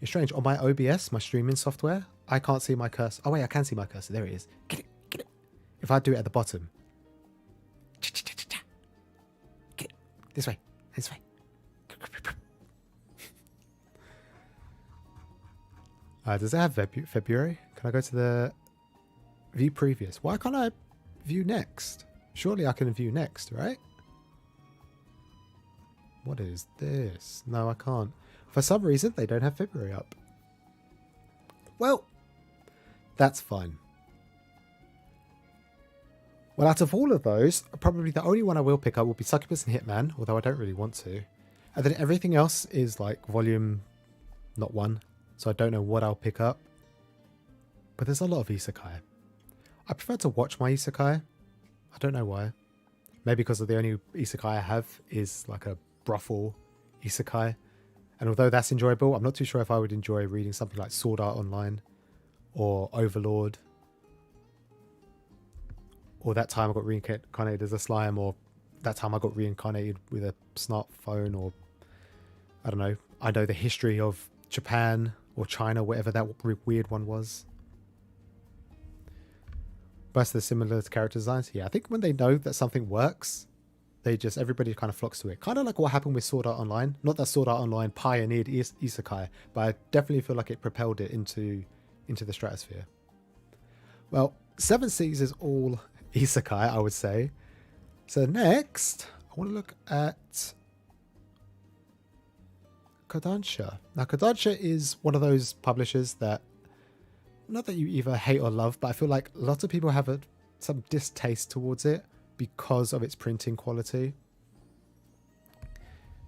It's strange. On my OBS, my streaming software, I can't see my cursor. Oh, wait, I can see my cursor. There it is. Get it. Get it. If I do it at the bottom. Get it. This way. This way. Does it have February? Can I go to the view previous? Why can't I view next? Surely I can view next, right? What is this? No, I can't. For some reason, they don't have February up. Well, that's fine. Well, out of all of those, probably the only one I will pick up will be Succubus and Hitman, although I don't really want to. And then everything else is like volume not 1, so I don't know what I'll pick up. But there's a lot of isekai. I prefer to watch my isekai. I don't know why. Maybe because of the only isekai I have is like a brothel isekai. And although that's enjoyable, I'm not too sure if I would enjoy reading something like Sword Art Online or Overlord. Or that time I got reincarnated as a slime, or that time I got reincarnated with a smartphone, or I don't know. I know the history of Japan or China, whatever that weird one was. But they're similar to character designs. Yeah, I think when they know that something works, everybody kind of flocks to it. Kind of like what happened with Sword Art Online. Not that Sword Art Online pioneered isekai, but I definitely feel like it propelled it into the stratosphere. Well, Seven Seas is all isekai, I would say. So next, I want to look at Kodansha. Now, Kodansha is one of those publishers that, not that you either hate or love, but I feel like lots of people have some distaste towards it because of its printing quality.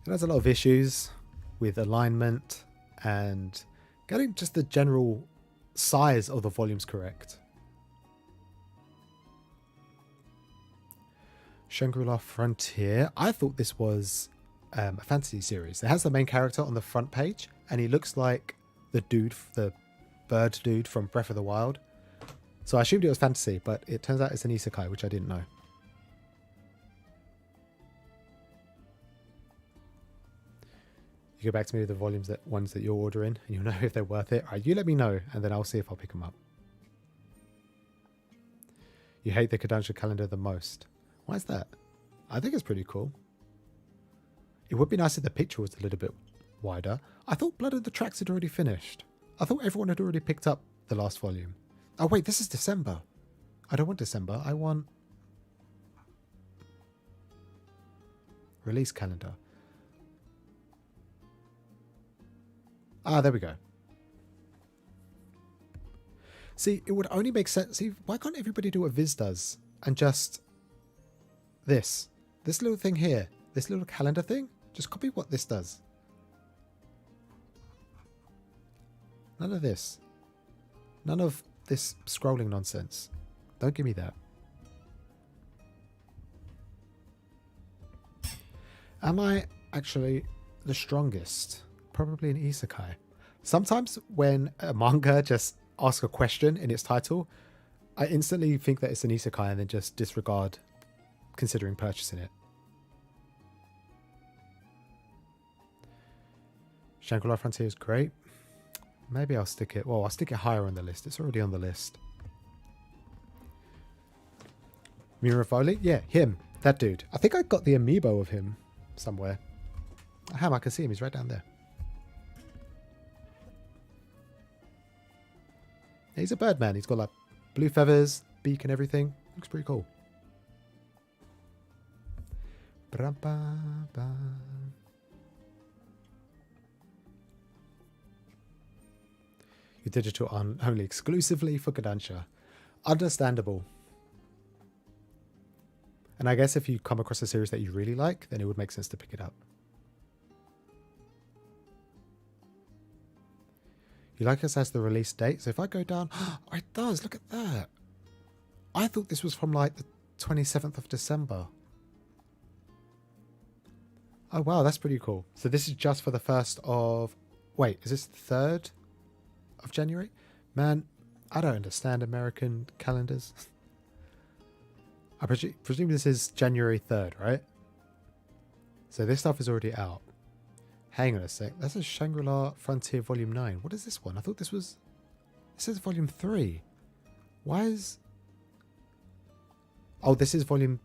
It has a lot of issues with alignment and getting just the general size of the volumes correct. Shangri-La Frontier. I thought this was a fantasy series. It has the main character on the front page, and he looks like the bird dude from Breath of the Wild. So I assumed it was fantasy, but it turns out it's an isekai, which I didn't know. You go back to me with the ones that you're ordering, and you'll know if they're worth it. All right, you let me know, and then I'll see if I'll pick them up. You hate the Kodansha calendar the most. Why is that? I think it's pretty cool. It would be nice if the picture was a little bit wider. I thought Blood of the Tracks had already finished. I thought everyone had already picked up the last volume. Oh wait, this is December. I don't want December. I want release calendar. Ah, there we go. See, it would only make sense. See, why can't everybody do what Viz does and just this little thing here, this little calendar thing? Just copy what this does. None of this. None of this scrolling nonsense. Don't give me that. Am I actually the strongest? Probably an isekai. Sometimes when a manga just asks a question in its title, I instantly think that it's an isekai and then just disregard considering purchasing it. Shangri-La Frontier is great. Maybe I'll stick it... Well, I'll stick it higher on the list. It's already on the list. Mirafoli? Yeah, him. That dude. I think I got the amiibo of him somewhere. I can see him. He's right down there. Yeah, he's a birdman. He's got like blue feathers, beak and everything. Looks pretty cool. Your digital on only exclusively for Kodansha. Understandable. And I guess if you come across a series that you really like, then it would make sense to pick it up. You like us as the release date? So if I go down... Oh, it does. Look at that. I thought this was from like the 27th of December. Oh, wow. That's pretty cool. So this is just for the 1st of... Wait, is this the 3rd of January? Man, I don't understand American calendars. I presume this is January 3rd, right? So this stuff is already out. Hang on a sec. That's a Shangri-La Frontier Volume 9. What is this one? I thought this was... It says Volume 3. Why is... Oh, this is Volume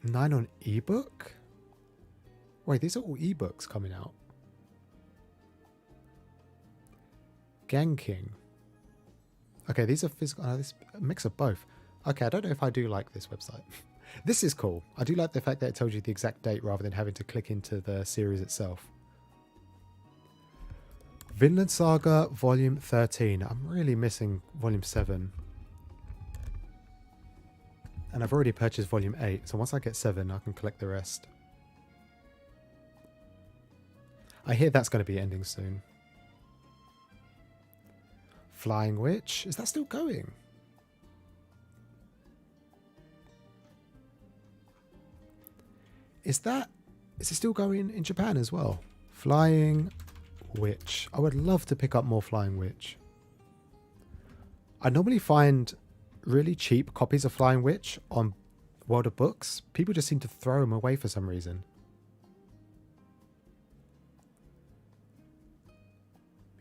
9 on ebook? Wait, these are all ebooks coming out. Gang King. Okay, these are physical... this a mix of both. Okay, I don't know if I do like this website. This is cool. I do like the fact that it tells you the exact date rather than having to click into the series itself. Vinland Saga Volume 13. I'm really missing Volume 7. And I've already purchased Volume 8, so once I get 7, I can collect the rest. I hear that's going to be ending soon. Flying Witch. Is that still going? Is it still going in Japan as well? Flying Witch. I would love to pick up more Flying Witch. I normally find really cheap copies of Flying Witch on World of Books. People just seem to throw them away for some reason.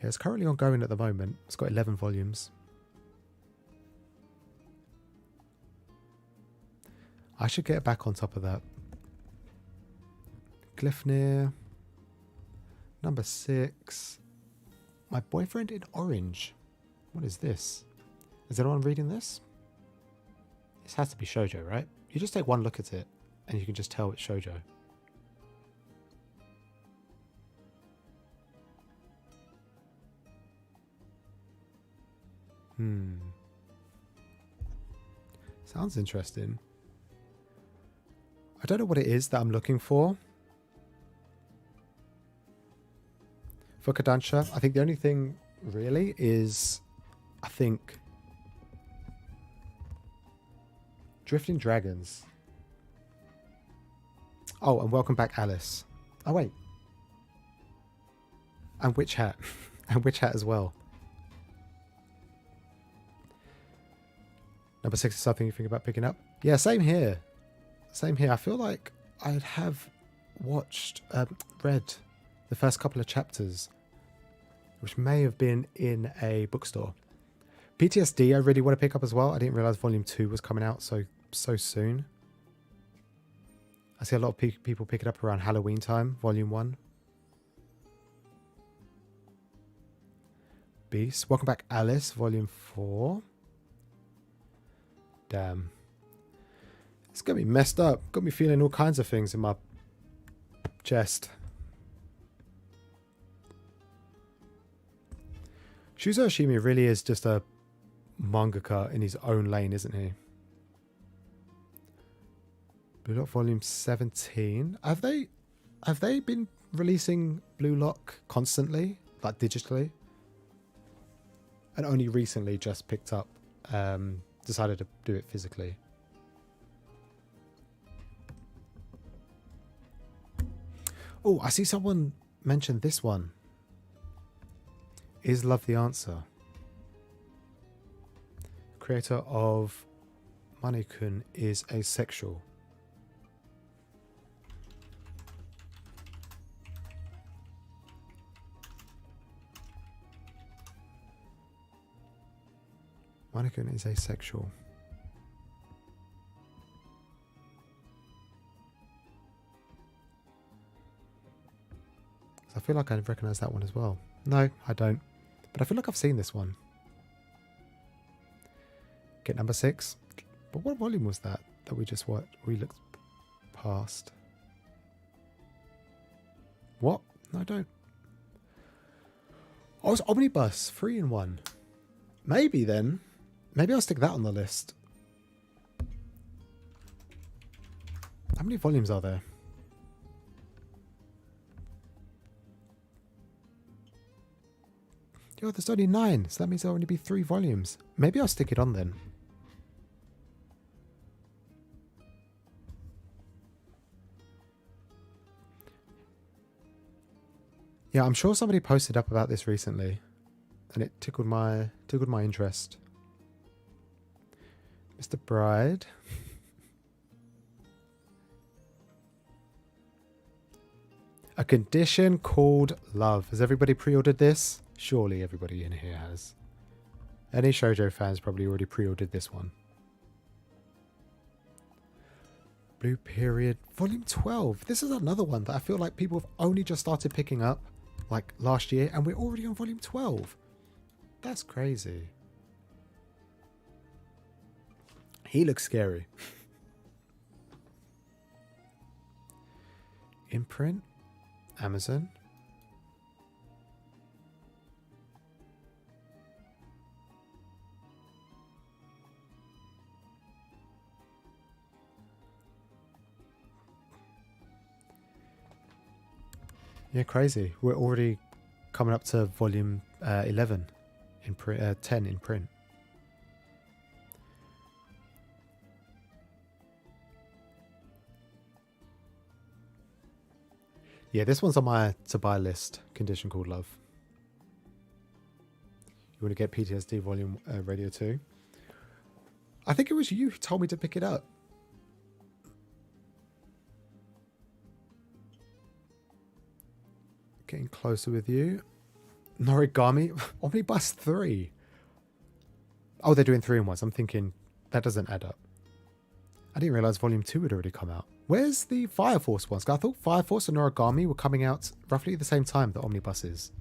Yeah, it's currently ongoing at the moment. It's got 11 volumes. I should get back on top of that. Glyphnir. Number 6. My Boyfriend in Orange. What is this? Is anyone reading this? This has to be shoujo, right? You just take one look at it and you can just tell it's shoujo. Sounds interesting. I don't know what it is that I'm looking for. For Kodansha, I think the only thing really is, I think, Drifting Dragons. Oh, and Welcome Back Alice. Oh, wait. And Witch Hat. And Witch Hat as well. Number 6 is something you think about picking up? Yeah, same here. Same here. I feel like I'd have read the first couple of chapters, which may have been in a bookstore. PTSD I really want to pick up as well. I didn't realize Volume 2 was coming out so soon. I see a lot of people pick it up around Halloween time, Volume 1. Beast. Welcome Back Alice, Volume 4. Damn. It's got me messed up. Got me feeling all kinds of things in my chest. Shuzo Oshimi really is just a mangaka in his own lane, isn't he? Blue Lock Volume 17. Have they been releasing Blue Lock constantly, like digitally? And only recently just picked up, decided to do it physically. Oh, I see someone mentioned this one. Is love the answer? Creator of Manekun is asexual. Manekun is asexual. I feel like I recognise that one as well. No, I don't. But I feel like I've seen this one. Get number 6. But what volume was that we just we looked past? What? No, I don't. Oh, it's Omnibus 3 in 1. Maybe then. Maybe I'll stick that on the list. How many volumes are there? Yo, there's only 9, so that means there'll only be 3 volumes. Maybe I'll stick it on then. Yeah, I'm sure somebody posted up about this recently, and it tickled my interest. Mr. Bride. A condition called love. Has everybody pre-ordered this? Surely everybody in here has. Any shoujo fans probably already pre-ordered this one. Blue Period, Volume 12. This is another one that I feel like people have only just started picking up, like last year, and we're already on Volume 12. That's crazy. He looks scary. Imprint, Amazon. Yeah, crazy. We're already coming up to volume 11 in print, 10 in print. Yeah, this one's on my to buy list. Condition called love. You want to get PTSD volume Radio 2? I think it was you who told me to pick it up. Getting closer with you. Norigami. Omnibus 3. Oh, they're doing 3 in 1. So I'm thinking that doesn't add up. I didn't realise volume 2 had already come out. Where's the Fire Force ones? I thought Fire Force and Norigami were coming out roughly at the same time that Omnibus is.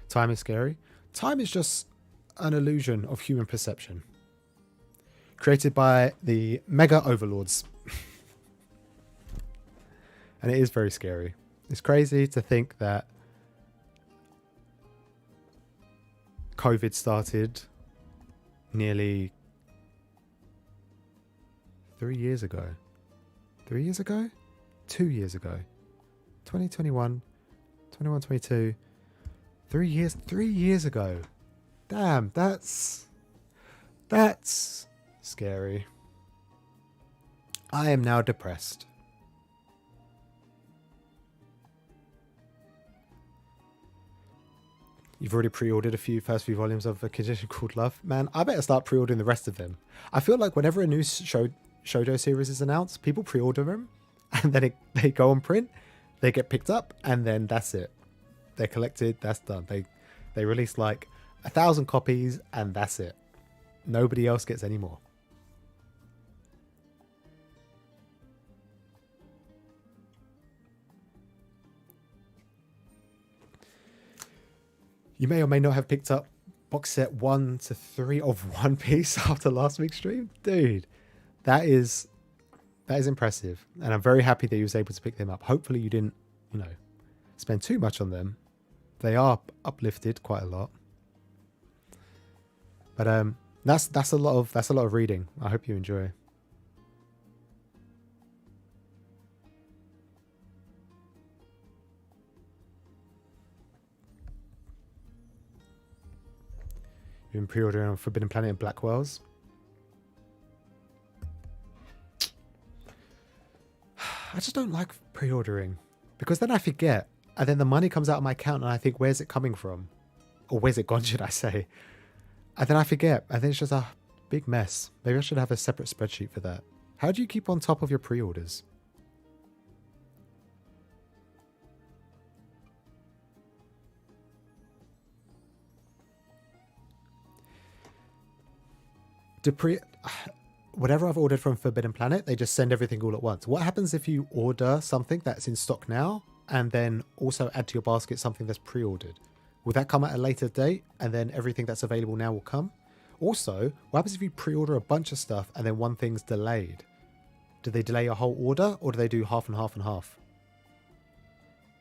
Time is scary. Time is just an illusion of human perception. Created by the Mega Overlords. And it is very scary. It's crazy to think that COVID started nearly 3 years ago. 3 years ago? 2 years ago. 2021, 21, 22. 3 years. 3 years ago. Damn, that's scary. I am now depressed. You've already pre-ordered first few volumes of A Condition Called Love. Man, I better start pre-ordering the rest of them. I feel like whenever a new shoujo series is announced, people pre-order them, and then they go on print, they get picked up, and then that's it. They're collected, that's done. They release like 1,000 copies, and that's it. Nobody else gets any more. You may or may not have picked up box set 1 to 3 of One Piece after last week's stream. Dude, that is impressive. And I'm very happy that you was able to pick them up. Hopefully you didn't, spend too much on them. They are uplifted quite a lot. But that's a lot of reading. I hope you enjoy. You've been pre-ordering on Forbidden Planet and Blackwells. I just don't like pre-ordering. Because then I forget, and then the money comes out of my account and I think, where's it coming from? Or where's it gone, should I say? And then I forget, and then it's just a big mess. Maybe I should have a separate spreadsheet for that. How do you keep on top of your pre-orders? Whatever I've ordered from Forbidden Planet, they just send everything all at once. What happens if you order something that's in stock now and then also add to your basket something that's pre-ordered? Will that come at a later date and then everything that's available now will come? Also, what happens if you pre-order a bunch of stuff and then one thing's delayed? Do they delay your whole order or do they do half and half and half?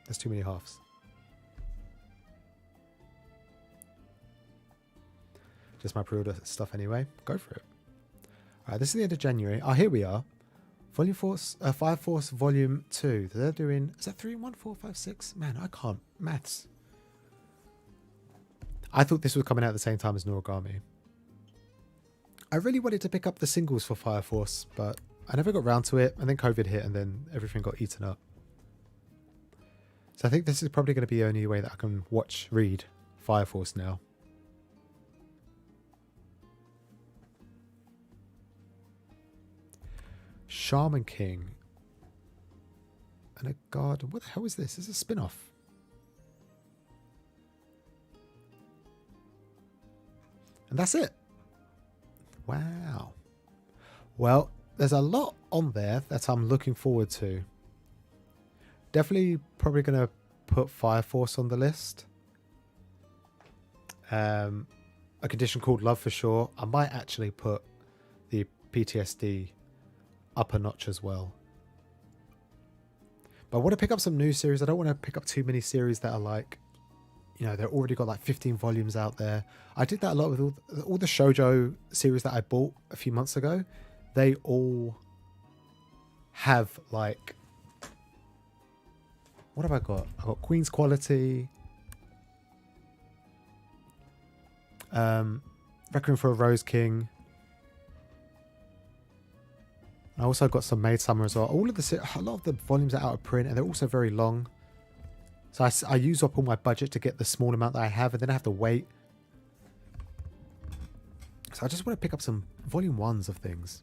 There's too many halves. Just my pre-order stuff anyway. Go for it. Alright, this is the end of January. Oh, here we are. Volume Force, Fire Force Volume 2. They're doing... Is that 3, 1, 4, 5, 6? Man, I can't. Maths. I thought this was coming out at the same time as Noragami. I really wanted to pick up the singles for Fire Force, but I never got round to it, and then COVID hit, and then everything got eaten up. So I think this is probably going to be the only way that I can read Fire Force now. Shaman King. And a garden. What the hell is this? This is a spin-off. And that's it. Wow. Well, there's a lot on there that I'm looking forward to. Definitely probably going to put Fire Force on the list. A condition called Love for sure. I might actually put the PTSD up a notch as well. But I want to pick up some new series. I don't want to pick up too many series that are like, you know, they've already got like 15 volumes out there. I did that a lot with all the shoujo series that I bought a few months ago. They all have like, what have I got? I've got Queen's Quality, Requiem for a Rose King. I also got some Maid Summer as well. A lot of the volumes are out of print and they're also very long. So I use up all my budget to get the small amount that I have and then I have to wait. So I just want to pick up some volume 1s of things.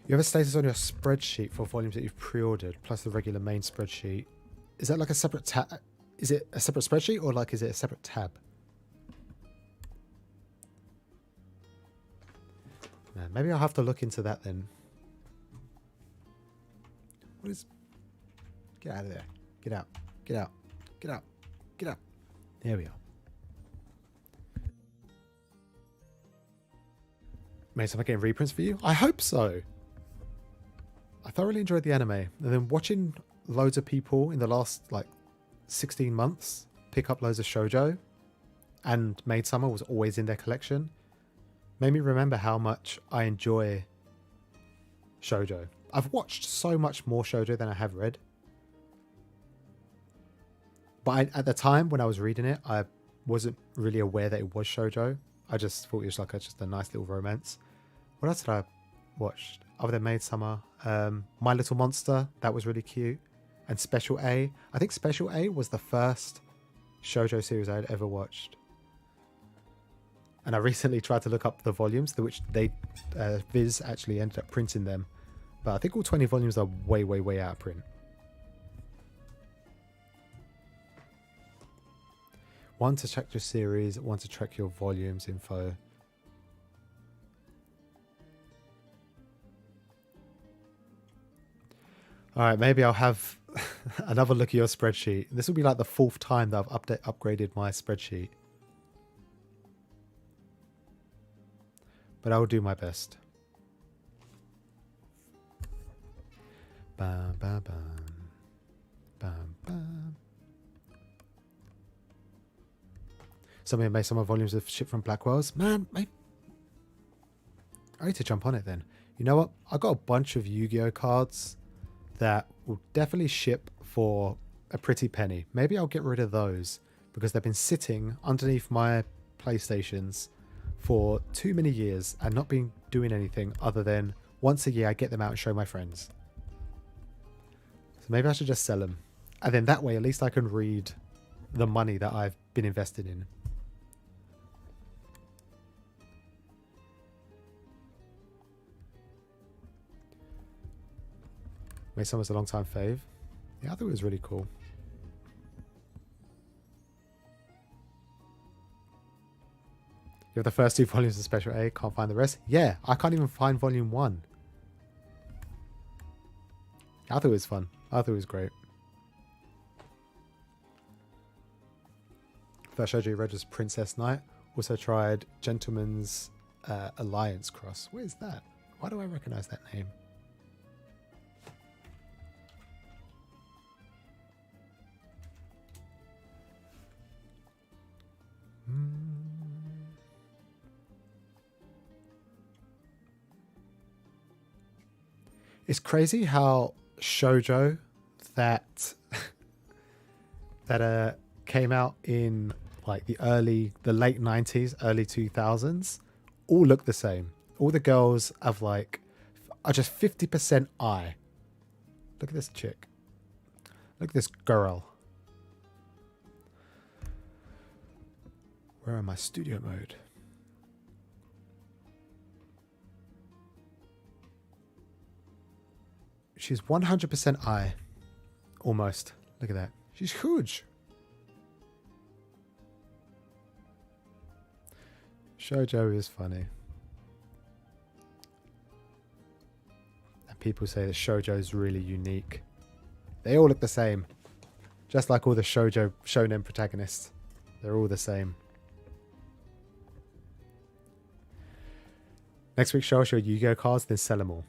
You have a status on your spreadsheet for volumes that you've pre-ordered plus the regular main spreadsheet. Is that like a separate tab? Is it a separate spreadsheet or like is it a separate tab? Man, maybe I'll have to look into that then. What is... Get out of there. Get out. Get out. Get out. Get out. There we are. Mate, am I getting reprints for you? I hope so. I thoroughly enjoyed the anime. And then watching loads of people in the last like 16 months pick up loads of shoujo, and Maid Summer was always in their collection, made me remember how much I enjoy shoujo. I've watched so much more shoujo than I have read, but at the time when I was reading it, I wasn't really aware that it was shoujo. I just thought it was like just a nice little romance. What else did I watch other than Maid Summer? My Little Monster, that was really cute. And Special A. I think Special A was the first shoujo series I had ever watched. And I recently tried to look up the volumes, which Viz actually ended up printing them. But I think all 20 volumes are way, way, way out of print. One to check your series, one to track your volumes info. Alright, maybe I'll have another look at your spreadsheet. This will be like the 4th time that I've upgraded my spreadsheet. But I will do my best. Bam, bam, bam. Bam, bam. Somebody made some more volumes of shit from Blackwell's. Man, I need to jump on it then. You know what? I got a bunch of Yu-Gi-Oh cards that will definitely ship for a pretty penny. Maybe I'll get rid of those because they've been sitting underneath my PlayStations for too many years and not been doing anything other than once a year I get them out and show my friends. So maybe I should just sell them. And then that way at least I can read the money that I've been invested in. Mason was a long time fave. Yeah, I thought it was really cool. You have the first 2 volumes of Special A, can't find the rest? Yeah, I can't even find volume 1. I thought it was fun. I thought it was great. First shoujo I read was Princess Knight. Also tried Gentleman's Alliance Cross. What is that? Why do I recognize that name? It's crazy how shoujo that came out in like the late 90s, early 2000s, all look the same. All the girls have like are just 50% eye. Look at this chick. Look at this girl. Where am I? Studio mode. She's 100% eye. Almost. Look at that. She's huge. Shoujo is funny. And people say that shoujo is really unique. They all look the same. Just like all the shoujo shonen protagonists. They're all the same. Next week's show, I'll show Yu-Gi-Oh cards, then sell them all.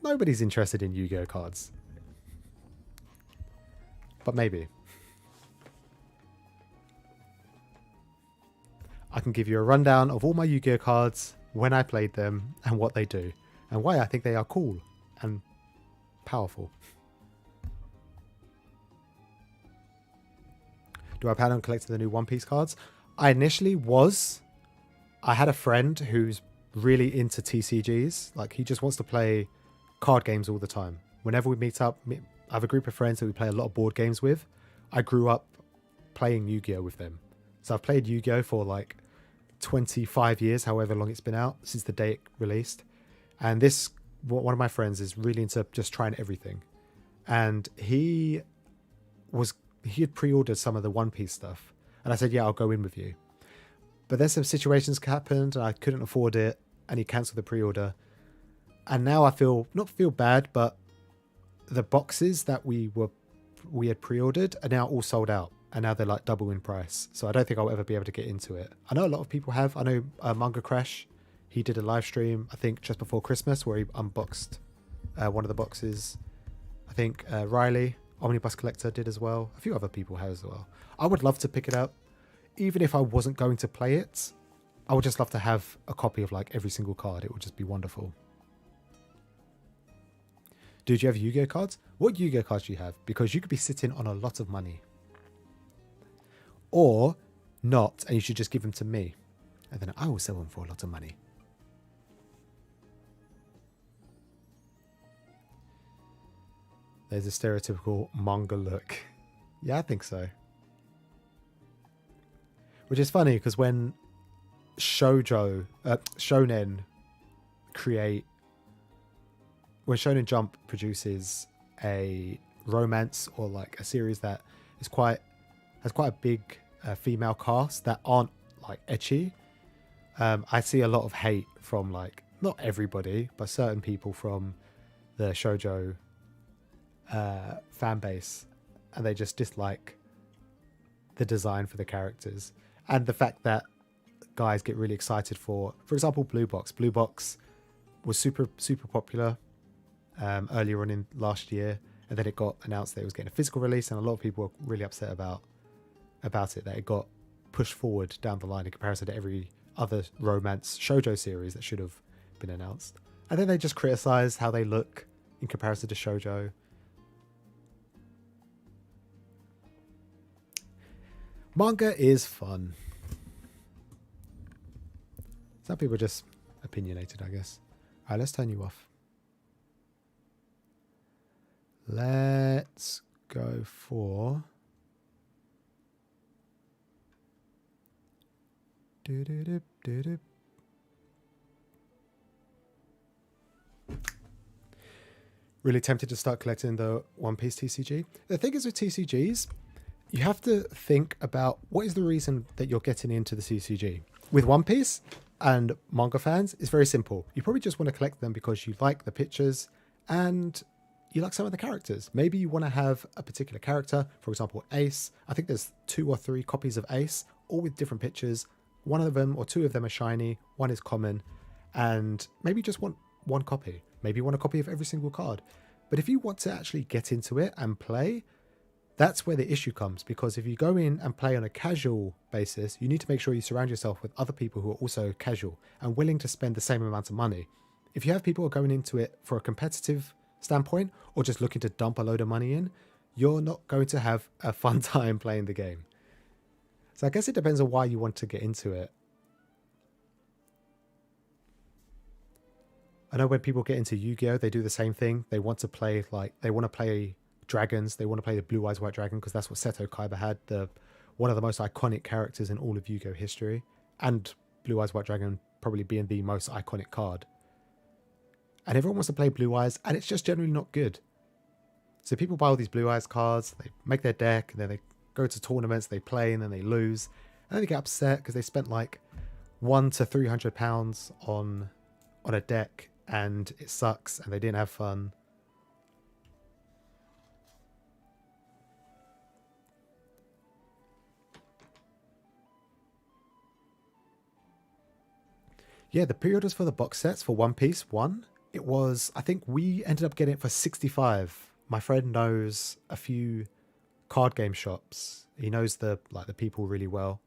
Nobody's interested in Yu-Gi-Oh cards. But maybe. I can give you a rundown of all my Yu-Gi-Oh cards, when I played them, and what they do. And why I think they are cool and powerful. Do I plan on collecting the new One Piece cards? I initially was. I had a friend who's really into TCGs. Like, he just wants to play card games all the time. Whenever we meet up, I have a group of friends that we play a lot of board games with. I grew up playing Yu-Gi-Oh with them. So I've played Yu-Gi-Oh for like 25 years, however long it's been out, since the day it released. And this, one of my friends is really into just trying everything. And he had pre-ordered some of the One Piece stuff. And I said, yeah, I'll go in with you. But then some situations happened and I couldn't afford it. And he cancelled the pre-order. And now I not feel bad, but the boxes that we had pre-ordered are now all sold out. And now they're like double in price. So I don't think I'll ever be able to get into it. I know a lot of people have. I know Manga Crash, he did a live stream, I think just before Christmas, where he unboxed one of the boxes. I think Riley, Omnibus Collector, did as well. A few other people have as well. I would love to pick it up. Even if I wasn't going to play it, I would just love to have a copy of like every single card. It would just be wonderful. Do you have Yu-Gi-Oh cards? What Yu-Gi-Oh cards do you have? Because you could be sitting on a lot of money. Or not, and you should just give them to me. And then I will sell them for a lot of money. There's a stereotypical manga look. Yeah, I think so. Which is funny, because when shonen when Shonen Jump produces a romance or like a series that has quite a big female cast that aren't like ecchi, I see a lot of hate from like, not everybody, but certain people from the shoujo fan base, and they just dislike the design for the characters and the fact that guys get really excited for example, Blue Box. Blue Box was super popular earlier on in last year, and then it got announced that it was getting a physical release, and a lot of people were really upset about it, that it got pushed forward down the line in comparison to every other romance shoujo series that should have been announced. And then they just criticize how they look in comparison to shoujo. Manga is fun. Some people are just opinionated, I guess. All right, let's turn you off. Let's go for... Really tempted to start collecting the One Piece TCG. The thing is with TCGs, you have to think about what is the reason that you're getting into the TCG. With One Piece and manga fans, it's very simple. You probably just want to collect them because you like the pictures and you like some of the characters. Maybe you want to have a particular character, for example, Ace. I think there's 2 or 3 copies of Ace, all with different pictures. One of them or 2 of them are shiny, one is common, and maybe you just want 1 copy. Maybe you want a copy of every single card. But if you want to actually get into it and play, that's where the issue comes. Because if you go in and play on a casual basis, you need to make sure you surround yourself with other people who are also casual and willing to spend the same amount of money. If you have people who are going into it for a competitive standpoint or just looking to dump a load of money in, you're not going to have a fun time playing the game. So I guess it depends on why you want to get into it. I know when people get into Yu-Gi-Oh, they do the same thing. They want to play they want to play dragons. They want to play the Blue Eyes White Dragon because that's what Seto Kaiba had, one of the most iconic characters in all of Yu-Gi-Oh history, and Blue Eyes White Dragon probably being the most iconic card. And everyone wants to play Blue Eyes, and it's just generally not good. So people buy all these Blue Eyes cards, they make their deck, and then they go to tournaments, they play, and then they lose, and then they get upset because they spent like £100 to £300 on a deck. And it sucks, and they didn't have fun. Yeah, the pre-orders for the box sets for One Piece 1, it was, I think we ended up getting it for 65. My friend knows a few card game shops. He knows the people really well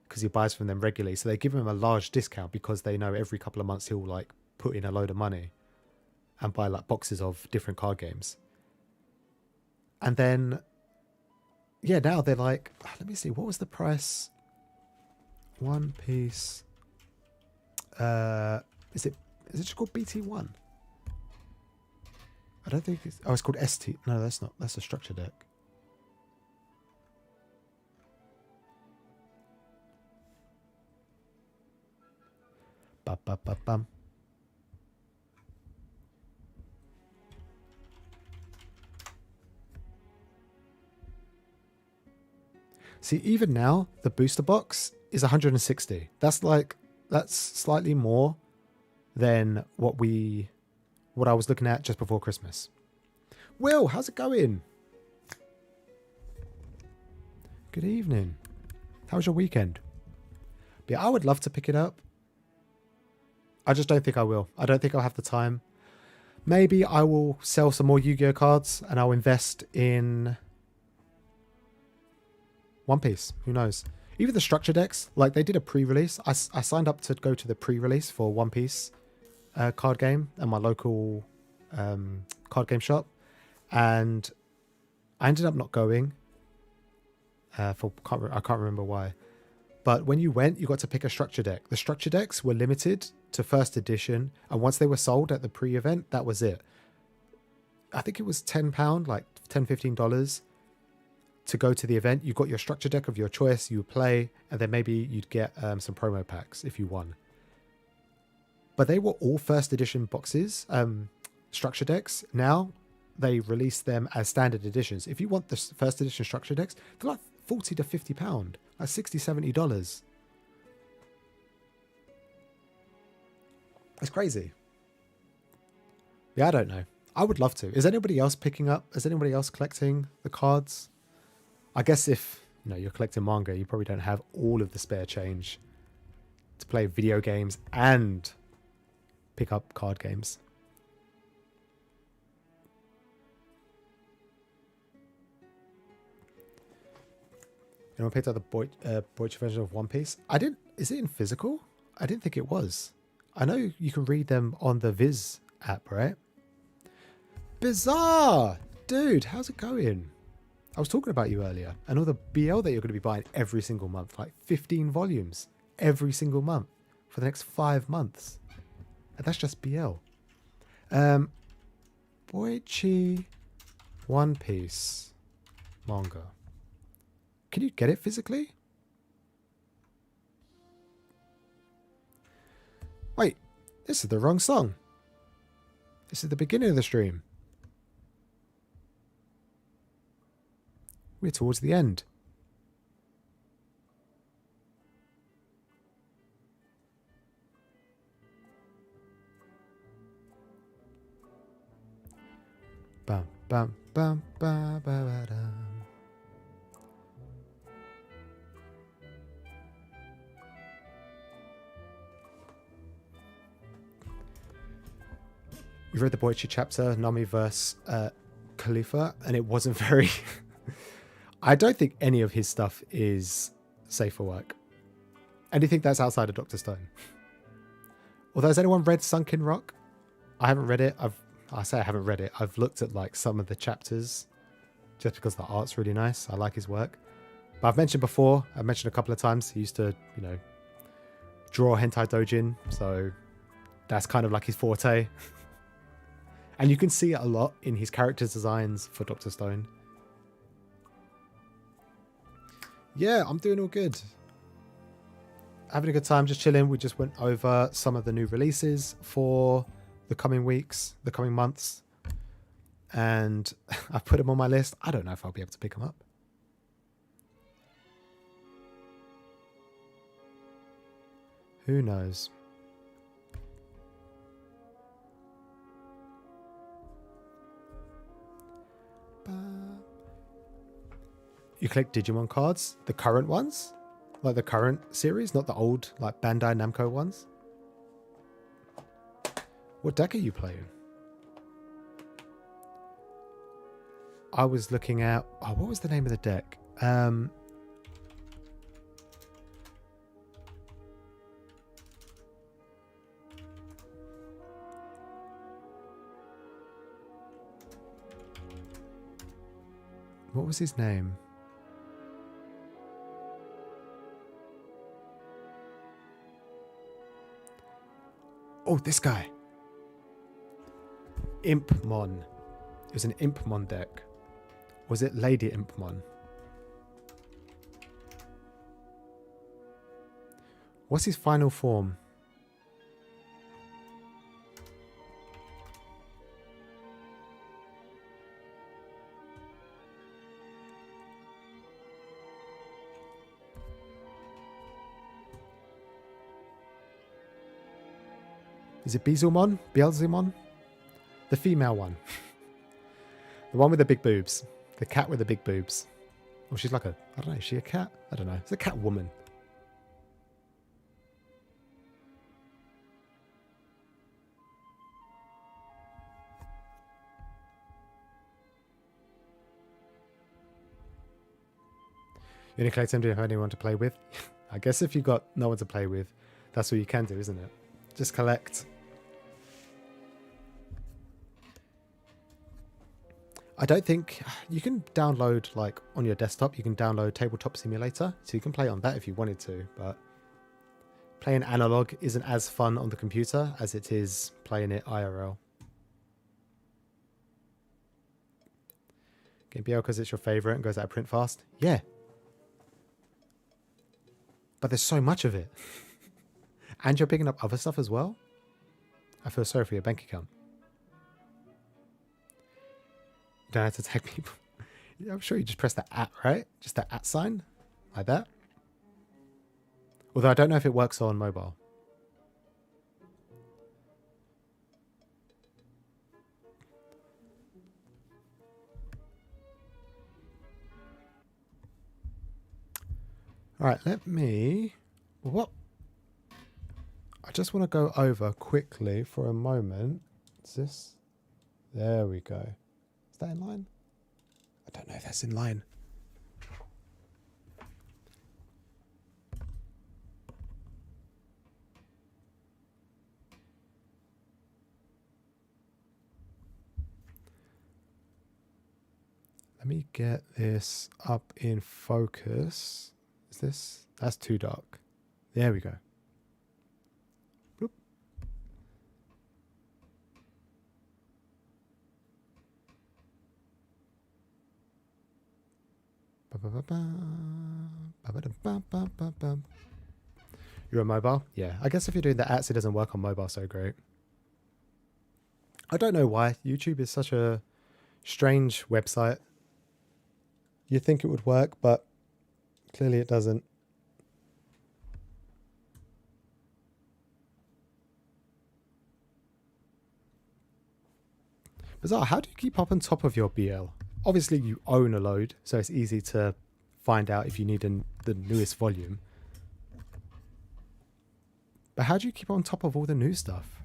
because he buys from them regularly. So they give him a large discount because they know every couple of months he'll put in a load of money and buy boxes of different card games. And then yeah, now they're let me see, what was the price? One Piece, is it just called BT1? I don't think it's, it's called ST. No, that's not, that's a structure deck. Bum. See, even now, the booster box is 160. That's slightly more than what I was looking at just before Christmas. Will, how's it going? Good evening. How was your weekend? But yeah, I would love to pick it up. I just don't think I will. I don't think I'll have the time. Maybe I will sell some more Yu-Gi-Oh cards and I'll invest in One Piece. Who knows? Even the structure decks, they did a pre-release. I signed up to go to the pre-release for One Piece card game at my local card game shop. And I ended up not going. I can't remember why. But when you went, you got to pick a structure deck. The structure decks were limited to first edition. And once they were sold at the pre-event, that was it. I think it was £10, $10, $15 to go to the event. You got your structure deck of your choice. You play, and then maybe you'd get some promo packs if you won. But they were all first edition boxes, structure decks. Now they release them as standard editions. If you want the first edition structure decks, they're like £40 to £50, like $60, $70. It's crazy. Yeah, I don't know. I would love to. Is anybody else picking up? Is anybody else collecting the cards? I guess if you're collecting manga, you probably don't have all of the spare change to play video games and pick up card games. Anyone picked up the Deutsche version of One Piece? I didn't. Is it in physical? I didn't think it was. I know you can read them on the Viz app, right? Bizarre! Dude, how's it going? I was talking about you earlier, and all the BL that you're going to be buying every single month, like 15 volumes every single month for the next 5 months. And that's just BL. Boichi One Piece manga. Can you get it physically? Wait, this is the wrong song. This is the beginning of the stream. We're towards the end. Bum, bum, bum, bum, bum, bum. You read the Boichi chapter, Nami versus Khalifa, and it wasn't very... I don't think any of his stuff is safe for work. Anything that's outside of Dr. Stone. Although, has anyone read Sunken Rock? I haven't read it. I say I haven't read it. I've looked at like some of the chapters just because the art's really nice. I like his work. But I've mentioned a couple of times, he used to, draw hentai doujin. So that's kind of like his forte. And you can see it a lot in his character's designs for Dr. Stone. Yeah, I'm doing all good. Having a good time, just chilling. We just went over some of the new releases for the coming weeks, the coming months. And I've put them on my list. I don't know if I'll be able to pick them up. Who knows? You collect Digimon cards, the current ones, like the current series, not the old, like Bandai Namco ones. What deck are you playing? I was looking at, what was the name of the deck? What was his name? Oh, this guy. Impmon. It was an Impmon deck. Was it Lady Impmon? What's his final form? Is it Beelzemon? Beelzemon? The female one. The one with the big boobs. The cat with the big boobs. Oh, she's like I don't know, is she a cat? I don't know. It's a cat woman. You only collect them to have anyone to play with? I guess if you've got no one to play with, that's all you can do, isn't it? Just collect. I don't think you can download, like on your desktop, you can download Tabletop Simulator, so you can play on that if you wanted to, but playing analog isn't as fun on the computer as it is playing it IRL. Game BL because it's your favorite and goes out of print fast? Yeah. But there's so much of it. And you're picking up other stuff as well? I feel sorry for your bank account. You don't have to tag people. I'm sure you just press the @ right? Just the @ sign? Like that? Although I don't know if it works on mobile. Alright, let me... What? I just want to go over quickly for a moment. Is this? There we go. Is that in line? I don't know if that's in line. Let me get this up in focus. Is this? That's too dark. There we go. You're on mobile? Yeah. I guess if you're doing the ads, it doesn't work on mobile so great. I don't know why. YouTube is such a strange website. You'd think it would work, but clearly it doesn't. Bizarre, how do you keep up on top of your BL? Obviously you own a load, so it's easy to find out if you need the newest volume. But how do you keep on top of all the new stuff?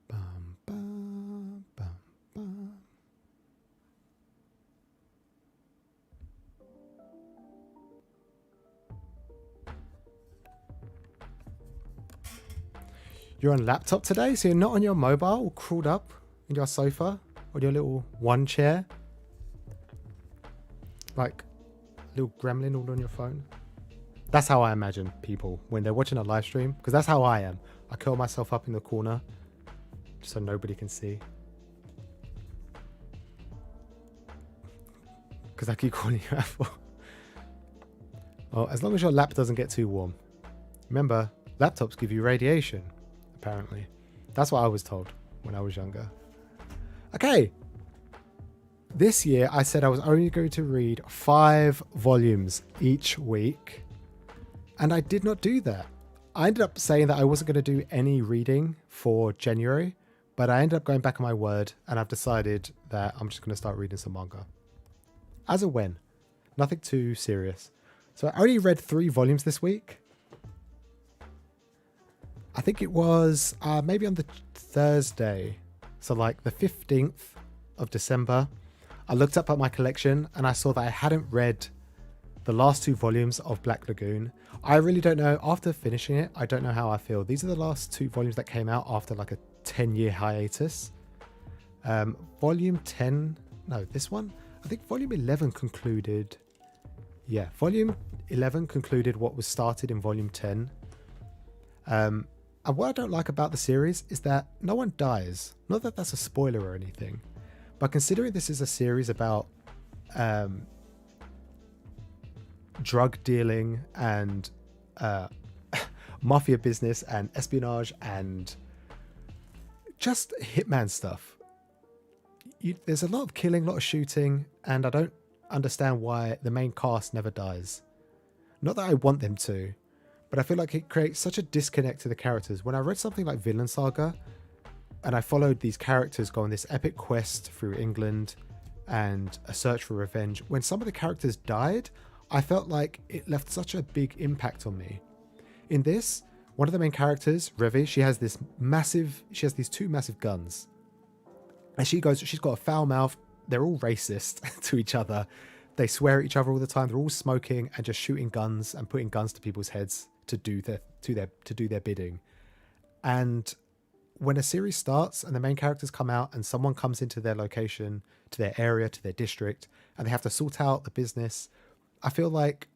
Bum, bum, bum, bum. You're on laptop today, so you're not on your mobile, all crawled up in your sofa or your little one chair, like a little gremlin all on your phone. That's how I imagine people when they're watching a live stream, because that's how I am. I curl myself up in the corner so nobody can see, because I keep calling you Apple. Well, as long as your lap doesn't get too warm. Remember, laptops give you radiation. Apparently. That's what I was told when I was younger. Okay. This year I said I was only going to read 5 volumes each week. And I did not do that. I ended up saying that I wasn't going to do any reading for January. But I ended up going back on my word. And I've decided that I'm just going to start reading some manga. As a when. Nothing too serious. So I only read 3 volumes this week. I think it was maybe on the Thursday, so like the 15th of December, I looked up at my collection and I saw that I hadn't read the last 2 volumes of Black Lagoon. I really don't know, after finishing it, I don't know how I feel. These are the last 2 volumes that came out after like a 10-year hiatus. Volume 10, no, this one, I think volume 11 concluded, yeah, volume 11 concluded what was started in volume 10. And what I don't like about the series is that no one dies. Not that that's a spoiler or anything, but considering this is a series about drug dealing and mafia business and espionage and just hitman stuff, there's a lot of killing, a lot of shooting, and I don't understand why the main cast never dies. Not that I want them to, but I feel like it creates such a disconnect to the characters. When I read something like Vinland Saga, and I followed these characters go on this epic quest through England and a search for revenge, when some of the characters died, I felt like it left such a big impact on me. In this, one of the main characters, Revi, she has these 2 massive guns. And she's got a foul mouth. They're all racist to each other. They swear at each other all the time. They're all smoking and just shooting guns and putting guns to people's heads to do their bidding. And when a series starts and the main characters come out and someone comes into their location, to their area, to their district, and they have to sort out the business, I feel like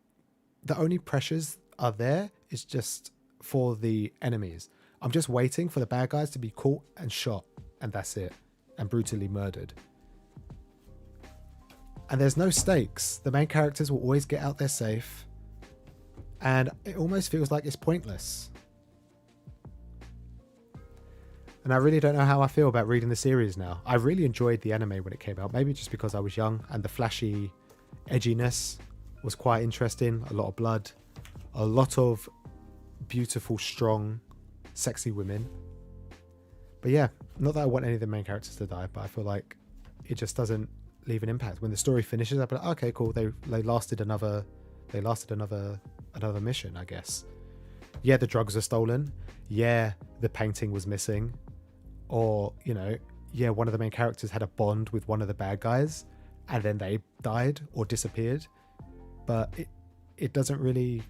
the only pressures are there is just for the enemies. I'm just waiting for the bad guys to be caught and shot, and that's it, and brutally murdered. And there's no stakes. The main characters will always get out there safe, and it almost feels like it's pointless. And I really don't know how I feel about reading the series now. I really enjoyed the anime when it came out, maybe just because I was young and the flashy edginess was quite interesting. A lot of blood, a lot of beautiful, strong, sexy women. But yeah, not that I want any of the main characters to die, but I feel like it just doesn't leave an impact. When the story finishes, I'll be like, okay, cool. They lasted another mission, I guess. Yeah, the drugs are stolen. Yeah, the painting was missing. Or, yeah, one of the main characters had a bond with one of the bad guys and then they died or disappeared. But it doesn't really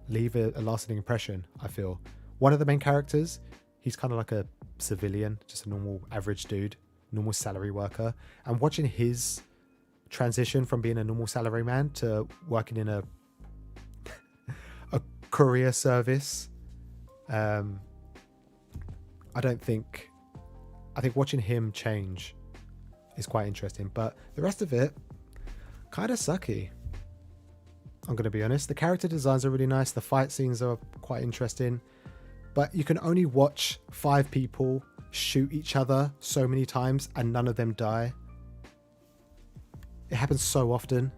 leave a lasting impression, I feel. One of the main characters, he's kind of like a civilian, just a normal average dude, normal salary worker. And watching his transition from being a normal salary man to working in a courier service, I don't think I think watching him change is quite interesting. But the rest of it, kind of sucky. I'm going to be honest. The character designs are really nice. The fight scenes are quite interesting. But you can only watch 5 people shoot each other so many times and none of them die. It happens so often.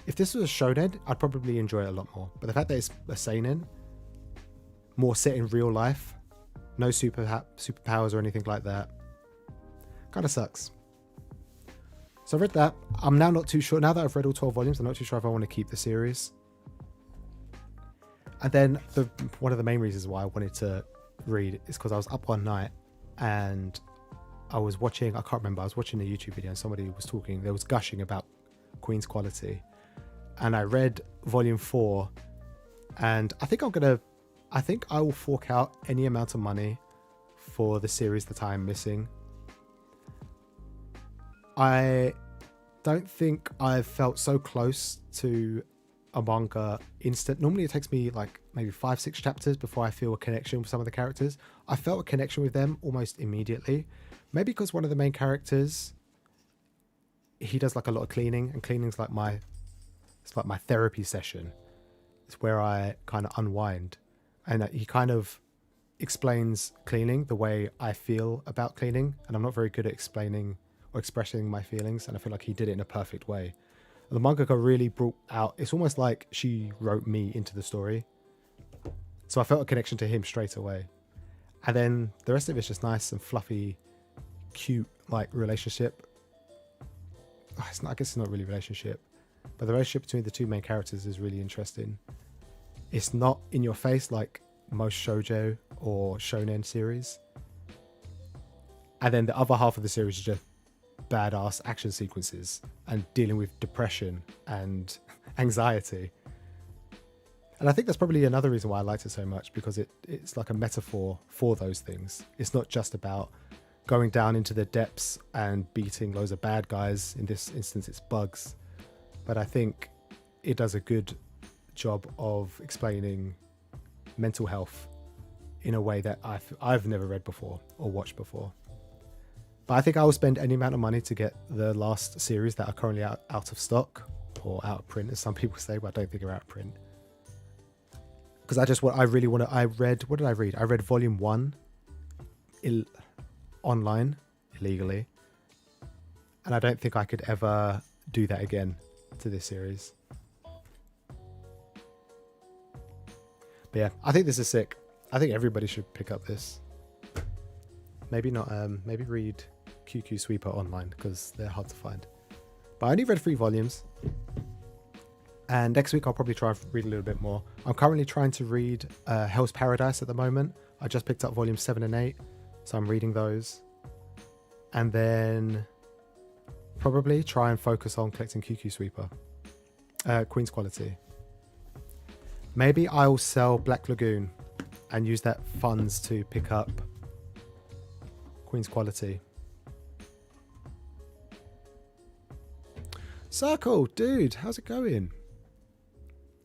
If this was a shonen, I'd probably enjoy it a lot more. But the fact that it's a seinen, more set in real life, no superpowers or anything like that, kind of sucks. So I've read that. I'm now not too sure. Now that I've read all 12 volumes, I'm not too sure if I want to keep the series. And then one of the main reasons why I wanted to read is because I was up one night and I was watching, I can't remember, I was watching a YouTube video and somebody was talking, they was gushing about Queen's Quality. And I read volume 4 and I think I will fork out any amount of money for the series that I'm missing. I don't think I've felt so close to a manga instant. Normally it takes me like maybe 5-6 chapters before I feel a connection with some of the characters. I felt a connection with them almost immediately. Maybe because one of the main characters, he does like a lot of cleaning, and cleaning's like my therapy session. It's where I kind of unwind, and he kind of explains cleaning the way I feel about cleaning, and I'm not very good at explaining or expressing my feelings, and I feel like he did it in a perfect way. And the mangaka really brought out, it's almost like she wrote me into the story. So I felt a connection to him straight away. And then the rest of it's just nice and fluffy, cute, like relationship. I guess it's not really a relationship, but the relationship between the 2 main characters is really interesting. It's not in your face like most shoujo or shonen series. And then the other half of the series is just badass action sequences and dealing with depression and anxiety. And I think that's probably another reason why I liked it so much, because it's like a metaphor for those things. It's not just about going down into the depths and beating loads of bad guys. In this instance, it's bugs. But I think it does a good job of explaining mental health in a way that I've never read before or watched before. But I think I will spend any amount of money to get the last series that are currently out of stock, or out of print, as some people say, but I don't think they're out of print. Because I read, what did I read? I read volume 1 online, illegally. And I don't think I could ever do that again to this series. But yeah, I think this is sick. I think everybody should pick up this. Maybe not, maybe read QQ Sweeper online, because they're hard to find. But I only read 3 volumes. And next week I'll probably try and read a little bit more. I'm currently trying to read Hell's Paradise at the moment. I just picked up volumes 7 and 8. So I'm reading those. And then probably try and focus on collecting QQ Sweeper. Queen's Quality. Maybe I'll sell Black Lagoon and use that funds to pick up Queen's Quality. Circle, dude, how's it going?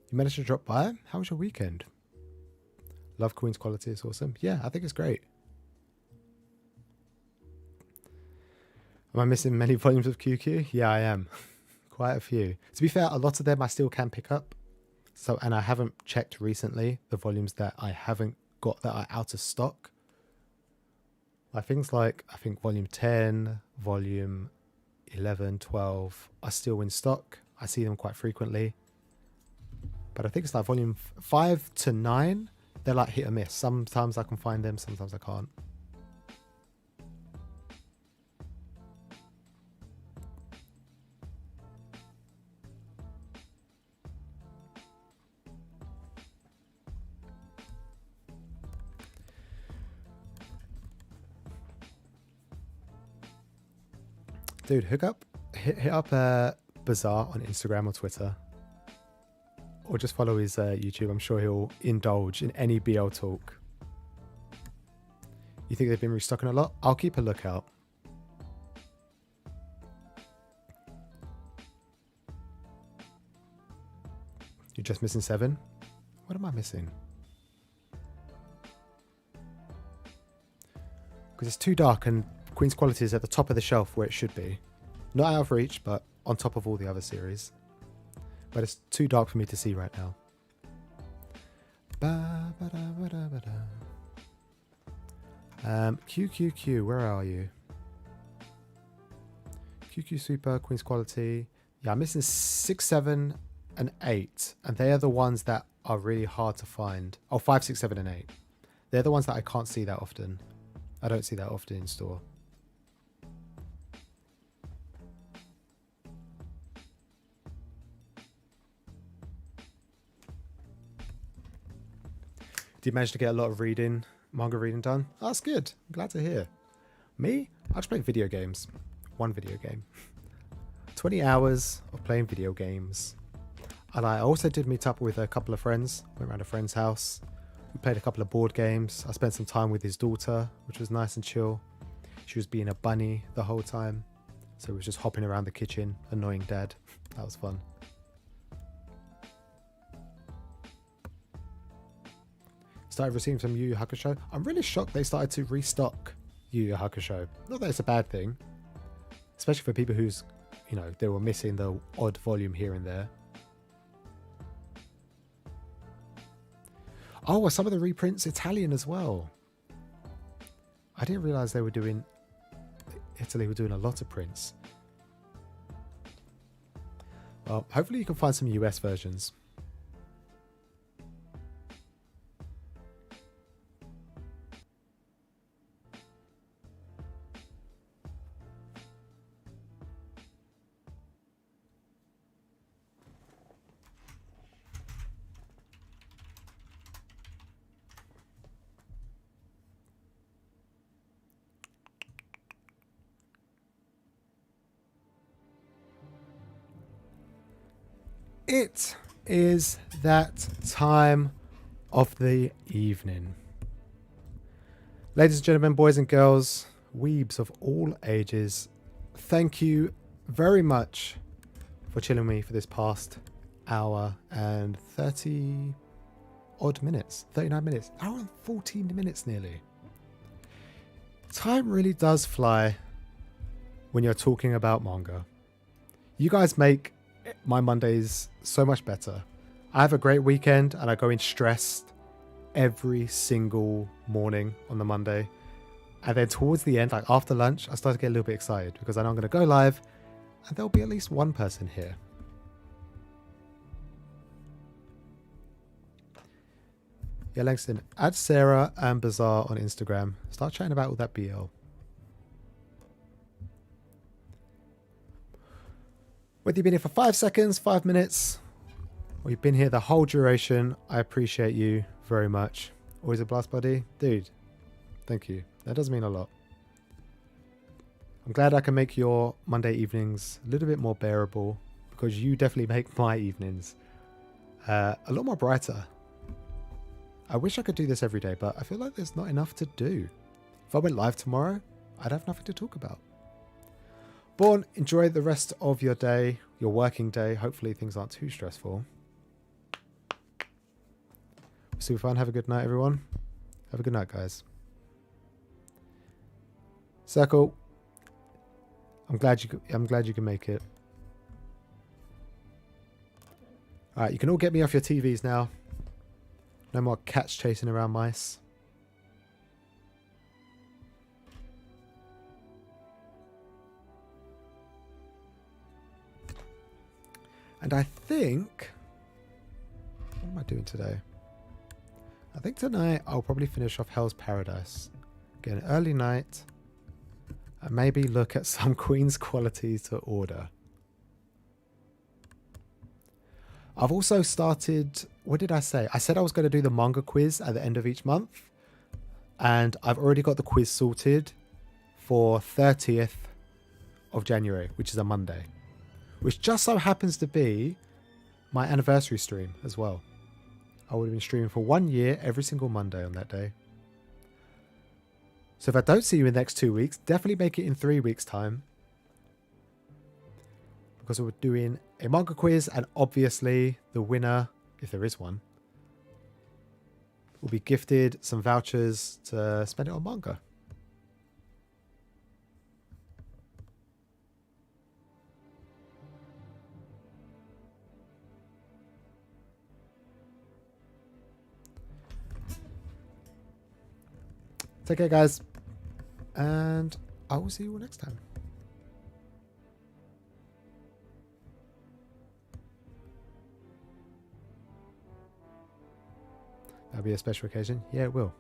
You managed to drop by? How was your weekend? Love Queen's Quality, it's awesome. Yeah, I think it's great. Am I missing many volumes of QQ? Yeah, I am. Quite a few. To be fair, a lot of them I still can pick up. So, and I haven't checked recently the volumes that I haven't got that are out of stock. Like things like, I think volume 10, volume 11, 12 are still in stock. I see them quite frequently. But I think it's like volume 5 to 9, they're like hit or miss. Sometimes I can find them, sometimes I can't. Dude, hit up Bazaar on Instagram or Twitter. Or just follow his YouTube. I'm sure he'll indulge in any BL talk. You think they've been restocking a lot? I'll keep a lookout. You're just missing 7? What am I missing? Because it's too dark and Queen's Quality is at the top of the shelf where it should be. Not out of reach, but on top of all the other series. But it's too dark for me to see right now. QQQ, where are you? QQ Super, Queen's Quality. Yeah, I'm missing 6, 7, and 8. And they are the ones that are really hard to find. Oh, 5, 6, 7, and 8. They're the ones that I can't see that often. I don't see that often in store. Did you manage to get a lot of manga reading done? Oh, that's good. I'm glad to hear. Me? I just play video games. One video game. 20 hours of playing video games. And I also did meet up with a couple of friends. Went around a friend's house. We played a couple of board games. I spent some time with his daughter, which was nice and chill. She was being a bunny the whole time. So we were just hopping around the kitchen, annoying dad. That was fun. Started receiving some Yu Yu Hakusho. I'm really shocked they started to restock Yu Yu Hakusho. Not that it's a bad thing. Especially for people who's, you know, they were missing the odd volume here and there. Oh, are some of the reprints Italian as well? I didn't realise they were doing... Italy were doing a lot of prints. Well, hopefully you can find some US versions. It is that time of the evening. Ladies and gentlemen, boys and girls, weebs of all ages, thank you very much for chilling with me for this past hour and 30 odd minutes, 39 minutes, hour and 14 minutes nearly. Time really does fly when you're talking about manga. You guys make my Mondays so much better. I have a great weekend and I go in stressed every single morning on the Monday. And then towards the end, like after lunch, I start to get a little bit excited because I know I'm going to go live and there'll be at least one person here. Yeah, Langston, add Sarah and Bazaar on Instagram. Start chatting about all that BL. Whether you've been here for 5 seconds, 5 minutes, or you've been here the whole duration, I appreciate you very much. Always a blast, buddy. Dude, thank you. That does mean a lot. I'm glad I can make your Monday evenings a little bit more bearable because you definitely make my evenings a lot more brighter. I wish I could do this every day, but I feel like there's not enough to do. If I went live tomorrow, I'd have nothing to talk about. Born, enjoy the rest of your day, your working day. Hopefully things aren't too stressful. Super fun. Have a good night, everyone. Have a good night, guys. Circle. I'm glad you can make it. All right, you can all get me off your TVs now. No more cats chasing around mice. And I think... What am I doing today? I think tonight I'll probably finish off Hell's Paradise. Get an early night. And maybe look at some Queen's Quality to order. I've also started... What did I say? I said I was going to do the manga quiz at the end of each month. And I've already got the quiz sorted for 30th of January, which is a Monday. Which just so happens to be my anniversary stream as well. I would have been streaming for 1 year every single Monday on that day. So if I don't see you in the next 2 weeks, definitely make it in 3 weeks' time. Because we're doing a manga quiz and obviously the winner, if there is one, will be gifted some vouchers to spend it on manga. Take care, guys. And I will see you all next time. That'll be a special occasion. Yeah, it will.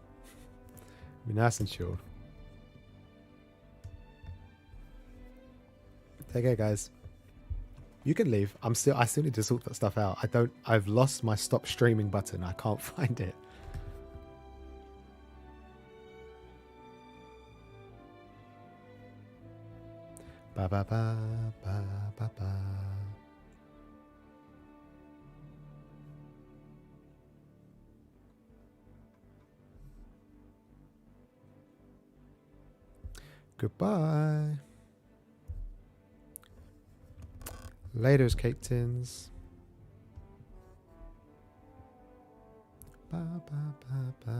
Be nice and chilled. Take care, guys. You can leave. I still need to sort that stuff out. I've lost my stop streaming button. I can't find it. Ba ba ba ba ba ba. Goodbye. Later's cake tins. Ba ba ba ba.